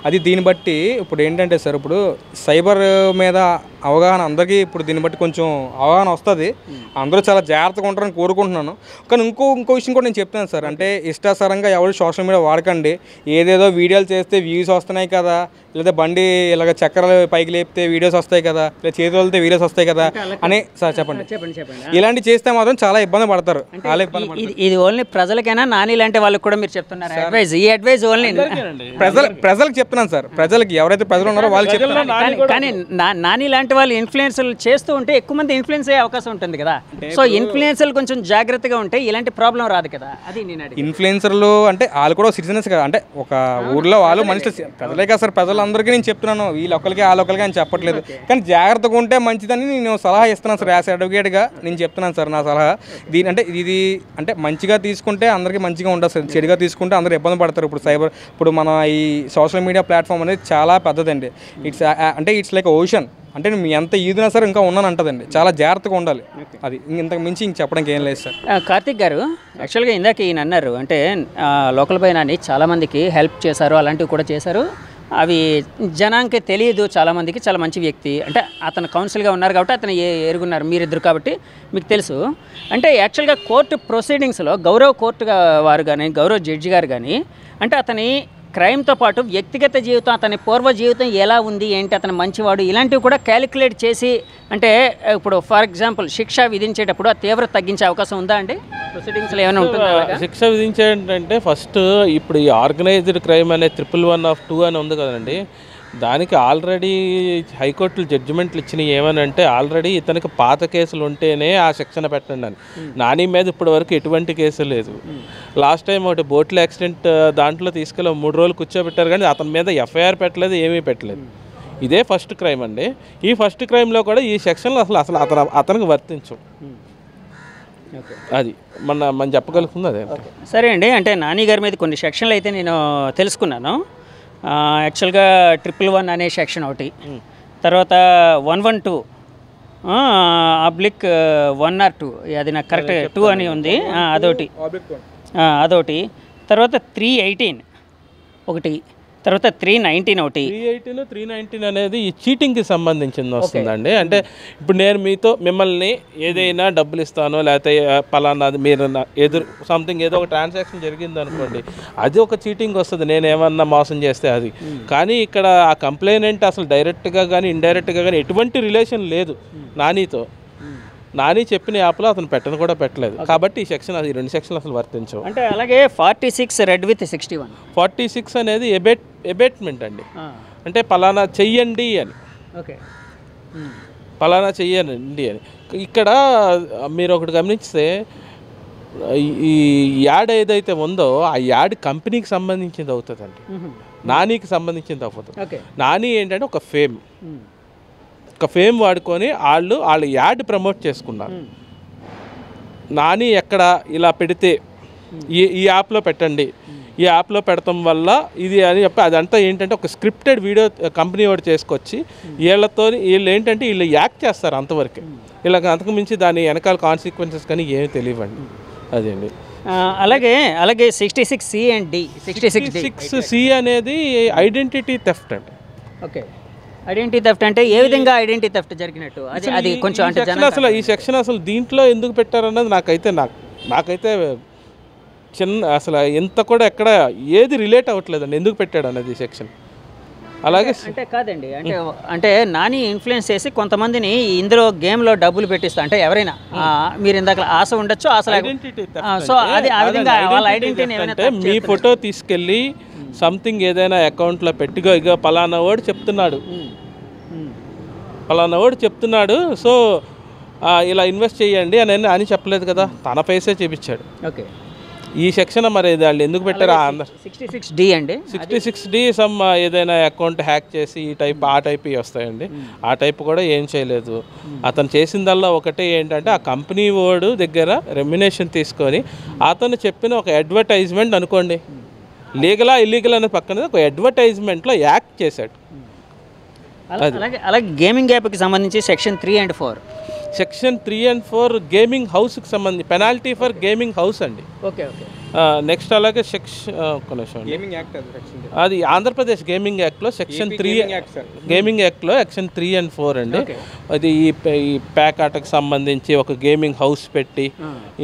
అది దీన్ని బట్టి ఇప్పుడు ఏంటంటే సార్ ఇప్పుడు సైబర్ మీద అవగాహన అందరికీ ఇప్పుడు దీన్ని బట్టి కొంచెం అవగాహన వస్తుంది. అందరూ చాలా జాగ్రత్తగా ఉంటారని కోరుకుంటున్నాను. కానీ ఇంకో విషయం కూడా నేను చెప్తాను సార్. అంటే ఇష్టాసారంగా ఎవరు సోషల్ మీడియా వాడకండి. ఏదేదో వీడియోలు చేస్తే వ్యూస్ వస్తున్నాయి కదా, లేదా బండి ఇలాగ చక్రాలు పైకి లేపితే వీడియోస్ వస్తాయి కదా, లేదా చేతులు వెళ్తే వీడియోస్ వస్తాయి కదా అని సార్ చెప్పండి. ఇలాంటివి చేస్తే మాత్రం చాలా ఇబ్బంది పడతారు. ఇది ఓన్లీ ప్రజలకైనా నాని లాంటి వాళ్ళకి కూడా మీరు చెప్తున్నారు అడ్వైజ్? ఈ అడ్వైజ్ ఓన్లీ ప్రజలకు చెప్తున్నాను సార్. ప్రజలకి ఎవరైతే ప్రజలు ఉన్నారో వాళ్ళు చెప్తున్నారు. కానీ నాని లాంటి వాళ్ళు ఇన్ఫ్లుయెన్సర్లు చేస్తూ ఉంటే ఎక్కువ మంది ఇన్ఫ్లుయెన్స్ అయ్యే అవకాశం ఉంటుంది కదా. సో ఇన్ఫ్లుయెన్సర్లు కొంచెం జాగ్రత్తగా ఉంటే ఇలాంటి ప్రాబ్లం రాదు కదా. అది నేను ఇన్ఫ్లుయెన్సర్లు అంటే వాళ్ళు కూడా సిటిజన్స్ కదా. అంటే ఒక ఊర్లో వాళ్ళు మనుషులు ప్రజలే కదా సార్. ప్రజలందరికీ నేను చెప్తున్నాను, వీళ్ళొక్కరికి వాళ్ళొక్కరికి అని చెప్పట్లేదు. కానీ జాగ్రత్తగా ఉంటే మంచిదని నేను సలహా ఇస్తున్నాను సార్. యాజ్ అడ్వకేట్గా నేను చెప్తున్నాను సార్ నా సలహా. ఇది అంటే మంచిగా తీసుకుంటే అందరికీ మంచిగా ఉంటుంది సార్, చెడుగా తీసుకుంటే అందరూ ఇబ్బంది పడతారు. ఇప్పుడు మన ఈ సోషల్ మీడియా ప్లాట్ఫామ్ అనేది చాలా పెద్దదండి. It's like ocean. అంటే మీ ఎంత ఈదినా సరే ఇంకా ఉన్నాను అంటదండి. చాలా జాగ్రత్తగా ఉండాలి. అది ఇంతకు మించి చెప్పడానికి ఏం లేదు సార్. కార్తిక్ గారు, యాక్చువల్గా ఇందాక ఈయన అన్నారు అంటే లోకల్ బైనాని చాలామందికి హెల్ప్ చేశారు, అలాంటివి కూడా చేశారు. అవి జనానికి తెలియదు. చాలామందికి చాలా మంచి వ్యక్తి అంటే అతను కౌన్సిల్గా ఉన్నారు కాబట్టి అతను ఎరుగున్నారు, మీరిద్దరు కాబట్టి మీకు తెలుసు. అంటే యాక్చువల్గా కోర్టు ప్రొసీడింగ్స్లో గౌరవ కోర్టు వారు కానీ గౌరవ జడ్జి గారు కానీ అంటే అతని క్రైమ్తో పాటు వ్యక్తిగత జీవితం, అతని పూర్వ జీవితం ఎలా ఉంది ఏంటి, అతను మంచివాడు, ఇలాంటివి కూడా క్యాలిక్యులేట్ చేసి అంటే ఇప్పుడు ఫర్ ఎగ్జాంపుల్ శిక్ష విధించేటప్పుడు ఆ తీవ్రత తగ్గించే అవకాశం ఉందా అండి? ప్రొసీడింగ్స్లో ఏమైనా ఉంటుందా? శిక్ష విధించేటంటే ఫస్ట్ ఇప్పుడు ఈ ఆర్గనైజ్డ్ క్రైమ్ అనే 111(2) అని ఉంది కదండి, దానికి ఆల్రెడీ హైకోర్టులు జడ్జిమెంట్లు ఇచ్చినవి ఏమనంటే ఆల్రెడీ ఇతనికి పాత కేసులు ఉంటేనే ఆ శిక్షణ పెట్టండి అని. నాని మీద ఇప్పటి వరకు ఎటువంటి కేసు లేదు. లాస్ట్ టైం ఒకటి బోట్ల యాక్సిడెంట్ దాంట్లో తీసుకెళ్ళి 3 రోజులు కూర్చోబెట్టారు కానీ అతని మీద ఎఫ్ఐఆర్ పెట్టలేదు, ఏమీ పెట్టలేదు. ఇదే ఫస్ట్ క్రైమ్ అండి. ఈ ఫస్ట్ క్రైమ్లో కూడా ఈ సెక్షన్లు అసలు అతనికి వర్తించు. అది మనం చెప్పగలుగుతుంది అదే. సరే అండి, అంటే నాని గారి మీద కొన్ని సెక్షన్లు అయితే నేను తెలుసుకున్నాను. యాక్చువల్గా 111 అనే సెక్షన్ ఒకటి, తర్వాత 112/1 or 2 అది నాకు కరెక్ట్ 2 అని ఉంది, అదొకటి. తర్వాత 318 ఒకటి, తర్వాత 319 ఒకటి. 318, 319 అనేది ఈ చీటింగ్కి సంబంధించింది వస్తుందండి. అంటే ఇప్పుడు నేను మిమ్మల్ని ఏదైనా డబ్బులు ఇస్తానో లేకపోతే పలానాది మీరు సంథింగ్ ఏదో ఒక ట్రాన్సాక్షన్ జరిగింది అనుకోండి, అది ఒక చీటింగ్ వస్తుంది. నేను ఏమన్నా మోసం చేస్తే అది. కానీ ఇక్కడ ఆ కంప్లైనెంట్ అసలు డైరెక్ట్గా కానీ ఇండైరెక్ట్గా కానీ ఎటువంటి రిలేషన్ లేదు నానితో. నాని చెప్పిన యాప్లో అతను పెట్టలేదు కాబట్టి ఈ సెక్షన్, అది 2 సెక్షన్లు అసలు వర్తించవు. అంటే అలాగే 46 రెడ్ విత్ 61. 46 అనేది ఎబేట్మెంట్ అండి. అంటే పలానా చెయ్యండి అని, పలానా చెయ్యండి అని. ఇక్కడ మీరు ఒకటి గమనిస్తే ఈ యాడ్ ఏదైతే ఉందో ఆ యాడ్ కంపెనీకి సంబంధించింది అవుతుందండి, నానికి సంబంధించింది అవ్వదు. నాని ఏంటంటే ఒక ఫేమ్ వాడుకొని వాళ్ళ యాడ్ ప్రమోట్ చేసుకున్నారు. నాని ఎక్కడ ఇలా పెడితే ఈ యాప్లో పెట్టండి, ఈ యాప్లో పెడతాం వల్ల ఇది అని చెప్పి అదంతా ఏంటంటే ఒక స్క్రిప్టెడ్ వీడియో కంపెనీ వాడు చేసుకొచ్చి వీళ్ళు ఏంటంటే వీళ్ళు యాక్ట్ చేస్తారు అంతవరకే. ఇలా అంతకు మించి దాని వెనకాల కాన్సిక్వెన్సెస్ కానీ ఏమి తెలియవండి. అదేండి. అలాగే 66C and D. 66C అనేది ఐడెంటిటీ థెఫ్ట్ అండి. ఓకే, ఐడెంటిటీ థెఫ్ట్ అంటే ఏ విధంగా ఐడెంటిటీ థెఫ్ట్ జరిగినట్టు అది కొంచెం అంటే ఈ సెక్షన్ అసలు దీంట్లో ఎందుకు పెట్టారన్నది నాకైతే అసలు ఎంత కూడా ఎక్కడ ఏది రిలేట్ అవ్వట్లేదండి ఎందుకు పెట్టాడు అన్నది ఈ సెక్షన్. అలాగే అంటే కాదండి, అంటే నాని ఇన్ఫ్లుయెన్స్ చేసి కొంతమందిని ఇందులో గేమ్లో డబ్బులు పెట్టిస్తా అంటే ఎవరైనా మీరు ఇందాక ఆశ ఉండొచ్చు, ఆశ సో అది ఆ విధంగా వాళ్ళ ఐడెంటిటీని అంటే మీ ఫోటో తీసుకెళ్ళి సంథింగ్ ఏదైనా అకౌంట్లో పెట్టిగో ఇక పలానా వాడు చెప్తున్నాడు సో ఇలా ఇన్వెస్ట్ చేయండి అని చెప్పలేదు కదా, తన ఫేసే చూపించాడు. ఓకే, ఈ సెక్షన్ మరి వాళ్ళు ఎందుకు పెట్టారు? 66D అండి. 66D సమ్ ఏదైనా అకౌంట్ హ్యాక్ చేసి ఆ టైప్ వస్తాయండి. ఆ టైప్ కూడా ఏం చేయలేదు. అతను చేసిందల్లా ఒకటే ఏంటంటే ఆ కంపెనీ వాడు దగ్గర రెమ్యునేషన్ తీసుకొని అతను చెప్పిన ఒక అడ్వర్టైజ్మెంట్ అనుకోండి, లీగలా ఇల్లీగల్ అనే పక్కన ఒక అడ్వర్టైజ్మెంట్లో యాక్ట్ చేశాడు. అలాగే గేమింగ్ యాప్కి సంబంధించి section 3 and 4. Section 3 and 4 gaming హౌస్కి సంబంధించి పెనాల్టీ ఫర్ గేమింగ్ హౌస్ అండి. Okay okay. నెక్స్ట్ అలాగే అది ఆంధ్రప్రదేశ్ గేమింగ్ యాక్ట్లో సెక్షన్ 3 గేమింగ్ యాక్ట్లో సెక్షన్ 3 and 4 అండి. అది ఈ ప్యాక్ ఆటకు సంబంధించి ఒక గేమింగ్ హౌస్ పెట్టి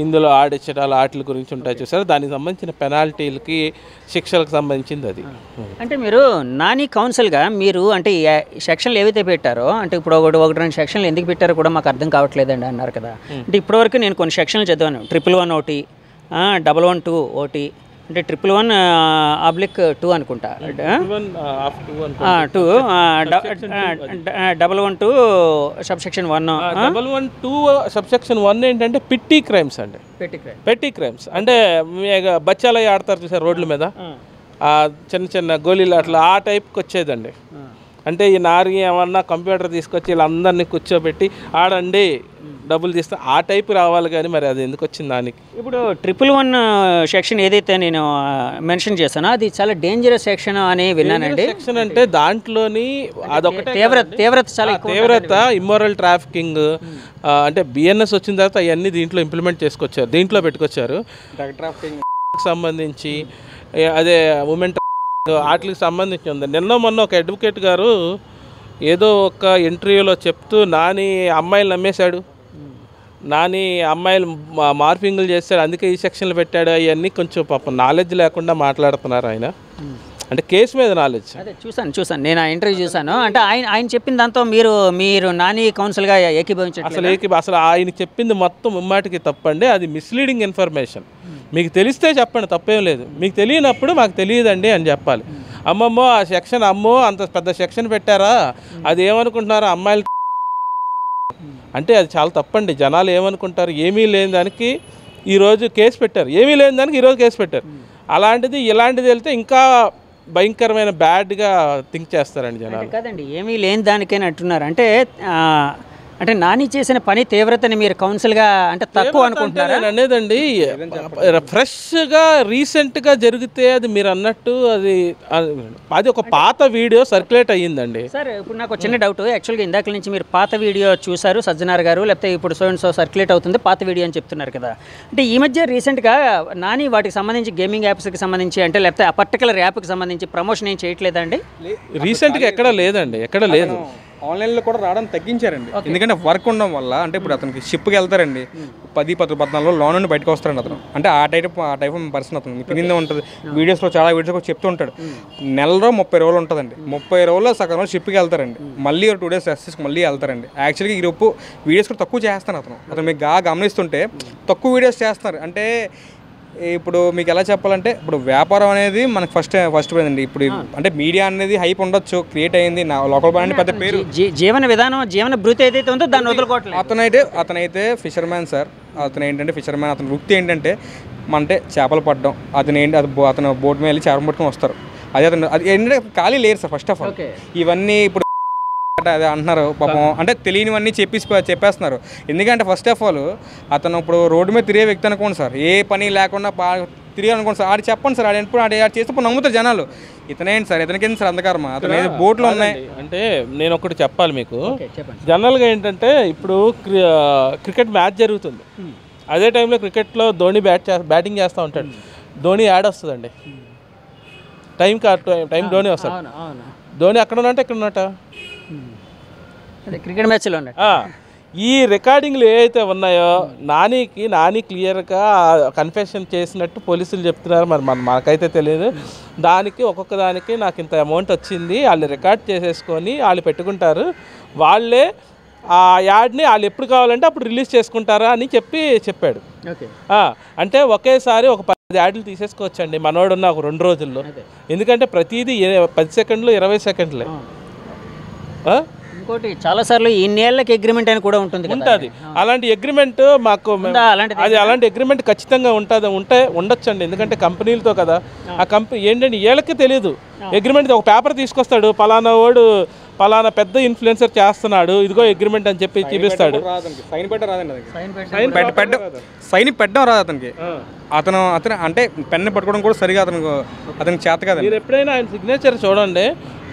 ఇందులో ఆడించడాలు ఆటల గురించి ఉంటాయి చూసారు, దానికి సంబంధించిన పెనాల్టీలకి శిక్షలకు సంబంధించింది అది. అంటే మీరు నాని కౌన్సిల్గా మీరు అంటే సెక్షన్లు ఏవైతే పెట్టారో అంటే ఇప్పుడు ఒకటి రెండు సెక్షన్లు ఎందుకు పెట్టారో కూడా మాకు అర్థం కావట్లేదండి అన్నారు కదా. అంటే ఇప్పటివరకు నేను కొన్ని సెక్షన్లు చదివాను, 111 ఒకటి, 112 ఒకటి, అంటే 111/2 అనుకుంటా, 2 112 సబ్సెక్షన్ 1. 112 సబ్సెక్షన్ 1 ఏంటంటే పిట్టి క్రైమ్స్ అండి. పెట్టి క్రైమ్స్ అంటే బచ్చాలయ్య ఆడతారు చూసారు రోడ్ల మీద, చిన్న చిన్న గోళీలు అట్లా ఆ టైప్కి వచ్చేదండి. అంటే ఈ నారి ఏమన్నా కంప్యూటర్ తీసుకొచ్చి వీళ్ళందరినీ కూర్చోబెట్టి ఆడండి డబ్బులు తీస్తే ఆ టైప్ రావాలి కానీ మరి అది ఎందుకు వచ్చింది దానికి. ఇప్పుడు 111 సెక్షన్ ఏదైతే నేను మెన్షన్ చేశానో అది చాలా డేంజరస్ సెక్షన్ అని విన్నానండి. సెక్షన్ అంటే దాంట్లోని అదొకటి తీవ్రత చాలా తీవ్రత, ఇమ్మోరల్ ట్రాఫికింగ్ అంటే బిఎన్ఎస్ వచ్చిన తర్వాత అవన్నీ దీంట్లో ఇంప్లిమెంట్ చేసుకొచ్చారు, దీంట్లో పెట్టుకొచ్చారు. డ్రగ్ ట్రాఫికింగ్ సంబంధించి అదే ఉమెన్ వాటికి సంబంధించి ఉంది. మొన్న ఒక అడ్వకేట్ గారు ఏదో ఒక ఇంటర్వ్యూలో చెప్తూ నాని అమ్మాయిలు నమ్మేశాడు, నాని అమ్మాయిలు మార్ఫింగ్లు చేస్తాడు అందుకే ఈ సెక్షన్లు పెట్టాడు, అవన్నీ కొంచెం పాపం నాలెడ్జ్ లేకుండా మాట్లాడుతున్నారు ఆయన. అంటే కేసు మీద నాలెడ్జ్. అదే చూసాను నేను ఆ ఇంటర్వ్యూ చూసాను. అంటే ఆయన చెప్పిన దాంతో మీరు నాని కౌన్సిల్గా ఏకీభవించారు. అసలు ఆయన చెప్పింది మొత్తం ముమ్మాటికి తప్పండి, అది మిస్లీడింగ్ ఇన్ఫర్మేషన్. మీకు తెలిస్తే చెప్పండి, తప్పేం లేదు. మీకు తెలియనప్పుడు మాకు తెలియదండి అని చెప్పాలి. అమ్మమ్మో ఆ సెక్షన్ అమ్మో అంత పెద్ద సెక్షన్ పెట్టారా, అది ఏమనుకుంటున్నారో అమ్మాయిలు అంటే అది చాలా తప్పండి. జనాలు ఏమనుకుంటారు, ఏమీ లేని దానికి ఈరోజు కేసు పెట్టారు, ఏమీ లేని దానికి ఈరోజు కేసు పెట్టారు. అలాంటిది ఇలాంటిది వెళ్తే ఇంకా భయంకరమైన బ్యాడ్గా థింక్ చేస్తారండి జనాలు. కాదండి, ఏమీ లేని దానికైనా అంటున్నారు. అంటే నాని చేసిన పని తీవ్రతని మీరు కౌన్సిల్గా అంటే తక్కువ అనుకుంటున్నారా అనేదండి. ఫ్రెష్గా రీసెంట్గా జరిగితే అది మీరు అన్నట్టు అది ఒక పాత వీడియో సర్క్యులేట్ అయ్యిందండి. సార్ ఇప్పుడు నాకు చిన్న డౌట్, యాక్చువల్గా ఇందాక నుంచి మీరు పాత వీడియో చూసారు సజ్జనార్ గారు, లేకపోతే ఇప్పుడు సో సర్క్యులేట్ అవుతుంది పాత వీడియో అని చెప్తున్నారు కదా. అంటే ఈ మధ్య రీసెంట్గా నాని వాటికి సంబంధించి గేమింగ్ యాప్స్కి సంబంధించి అంటే లేకపోతే ఆ పర్టికులర్ యాప్కి సంబంధించి ప్రమోషన్ ఏం చేయట్లేదండి రీసెంట్గా? ఎక్కడ లేదండి, ఎక్కడ లేదు. ఆన్లైన్లో కూడా రావడం తగ్గించారండి, ఎందుకంటే వర్క్ ఉండడం వల్ల. అంటే ఇప్పుడు అతనికి షిప్కి వెళ్తారండి, 10-14 లోన్ నుండి బయటకు వస్తారండి అతను. అంటే ఆ టైప్ పర్సన్ అతను మీకు తినిందే ఉంటుంది. వీడియోస్లో చాలా వీడియోస్ కూడా చెప్తూ ఉంటాడు. నెలలో 30 రోజులు ఉంటుందండి, 30 రోజుల్లో సగం రోజు షిప్కి వెళ్తారండి, మళ్ళీ 2 days రెస్ట్ మళ్ళీ వెళ్తారండి. యాక్చువల్గా ఈరోజు వీడియోస్ కూడా తక్కువ చేస్తాను అతను మీకు గమనిస్తుంటే తక్కువ వీడియోస్ చేస్తున్నారు. అంటే ఇప్పుడు మీకు ఎలా చెప్పాలంటే ఇప్పుడు వ్యాపారం అనేది మనకు ఫస్ట్ పోయిందండి. ఇప్పుడు అంటే మీడియా అనేది హైప్ ఉండొచ్చు, క్రియేట్ అయింది, నా లోకల్ బాండ్ పెద్ద పేరు, జీవన విధానం, జీవన భృతి ఏదైతే ఉందో దాన్ని వదులుకోవట్లేదు. అతనైతే ఫిషర్మ్యాన్ సార్. అతను ఏంటంటే ఫిషర్మ్యాన్, అతని వృత్తి ఏంటంటే అంటే చేపలు పట్టడం. అతను బోట్ మీద వెళ్ళి చేపలు పట్టుకొని వస్తారు. అది ఏంటంటే ఖాళీ లేరు సార్. ఫస్ట్ ఆఫ్ ఆల్ ఇవన్నీ ఇప్పుడు అదే అంటున్నారు పాపం, అంటే తెలియనివన్నీ చెప్పేస్తున్నారు. ఎందుకంటే ఫస్ట్ ఆఫ్ ఆల్ అతను ఇప్పుడు రోడ్డు మీద తిరిగే వ్యక్తి అనుకోండి సార్, ఏ పని లేకుండా తిరిగానుకోండి సార్, ఆడు చెప్పండి సార్, ఆడు చేస్తే నమ్ముతారు జనాలు. ఇతనేంటి సార్, ఇతనికి సార్ అంధకారమా? అతను బోట్లు ఉన్నాయి అంటే నేను ఒకటి చెప్పాలి మీకు. జనరల్గా ఏంటంటే ఇప్పుడు క్రికెట్ మ్యాచ్ జరుగుతుంది, అదే టైంలో క్రికెట్లో ధోని బ్యాటింగ్ చేస్తూ ఉంటాడు. ధోని యాడ్ వస్తుందండి, టైం ధోని వస్తాడు. ధోని అక్కడ ఉన్నట్టు ఇక్కడ ఉన్నట్ట క్రికెట్ మ్యాచ్లో ఈ రికార్డింగ్లు ఏవైతే ఉన్నాయో నాని క్లియర్గా కన్ఫెషన్ చేసినట్టు పోలీసులు చెప్తున్నారు. మరి మనకైతే తెలియదు. దానికి ఒక్కొక్క దానికి నాకు ఇంత అమౌంట్ వచ్చింది, వాళ్ళు రికార్డ్ చేసేసుకొని వాళ్ళు పెట్టుకుంటారు. వాళ్ళే ఆ యాడ్ని వాళ్ళు ఎప్పుడు కావాలంటే అప్పుడు రిలీజ్ చేసుకుంటారా అని చెప్పాడు. అంటే ఒకేసారి ఒక 10 యాడ్లు తీసేసుకోవచ్చండి మనోడున్న ఒక 2 రోజుల్లో. ఎందుకంటే ప్రతిదీ 10 సెకండ్లు 20 సెకండ్లే. ఇంకోటి చాలాసార్లు ఇన్నేళ్ళకి అగ్రిమెంట్ అని కూడా ఉంటుంది. అలాంటి అగ్రిమెంట్ మాకు అలాంటి అగ్రిమెంట్ ఖచ్చితంగా ఉండొచ్చండి. ఎందుకంటే కంపెనీలతో కదా, ఆ కంపెనీ ఏంటంటే వీళ్ళకి తెలియదు అగ్రిమెంట్. ఒక పేపర్ తీసుకొస్తాడు, పలానా వాడు పలానా పెద్ద ఇన్ఫ్లుయెన్సర్ చేస్తున్నాడు, ఇదిగో అగ్రిమెంట్ అని చెప్పి చూపిస్తాడు. సైన్ పెట్టడం రాదు అతనికి. అతను అంటే పెన్ను పట్టుకోవడం కూడా సరిగా అతనికి చేత కదా. మీరు ఎప్పుడైనా ఆయన సిగ్నేచర్ చూడండి,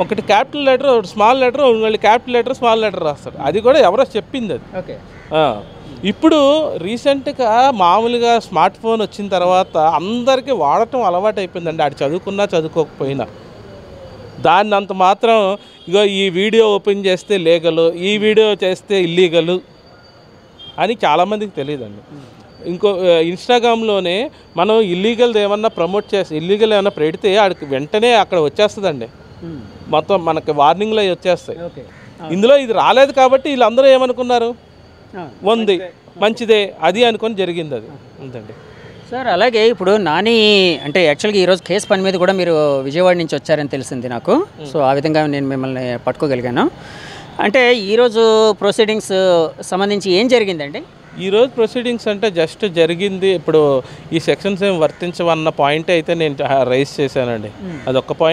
ఒకటి క్యాపిటల్ లెటర్, ఒకటి స్మాల్ లెటర్, మళ్ళీ క్యాపిటల్ లెటర్ స్మాల్ లెటర్ రాస్తాడు. అది కూడా ఎవరో చెప్పింది అది. ఇప్పుడు రీసెంట్గా మామూలుగా స్మార్ట్ ఫోన్ వచ్చిన తర్వాత అందరికీ వాడటం అలవాటు అయిపోయిందండి. ఆడు చదువుకున్నా చదువుకోకపోయినా దాన్ని అంత మాత్రం ఇగో ఈ వీడియో ఓపెన్ చేస్తే లీగలు, ఈ వీడియో చేస్తే ఇల్లీగలు అని చాలామందికి తెలియదండి. ఇంకో ఇన్స్టాగ్రామ్లోనే మనం ఇల్లీగల్ ఏమన్నా ప్రమోట్ చేస్తే, ఇల్లీగల్ ఏమన్నా పెడితే ఆడికి వెంటనే అక్కడ వచ్చేస్తుందండి, మొత్తం మనకి వార్నింగ్లో వచ్చేస్తాయి. ఇందులో ఇది రాలేదు కాబట్టి వీళ్ళందరూ ఏమనుకున్నారు, ఉంది మంచిదే అది అనుకొని జరిగింది అది. అంతండి సార్. అలాగే ఇప్పుడు నాని అంటే యాక్చువల్గా ఈరోజు కేసు పని మీద కూడా మీరు విజయవాడ నుంచి వచ్చారని తెలిసింది నాకు. సో ఆ విధంగా నేను మిమ్మల్ని పట్టుకోగలిగాను. అంటే ఈరోజు ప్రొసీడింగ్స్ సంబంధించి ఏం జరిగిందండి? ఈరోజు ప్రొసీడింగ్స్ అంటే జస్ట్ జరిగింది, ఇప్పుడు ఈ సెక్షన్స్ ఏం వర్తించవన్న పాయింట్ అయితే నేను రైజ్ చేశానండి. అదొక్క పాయింట్.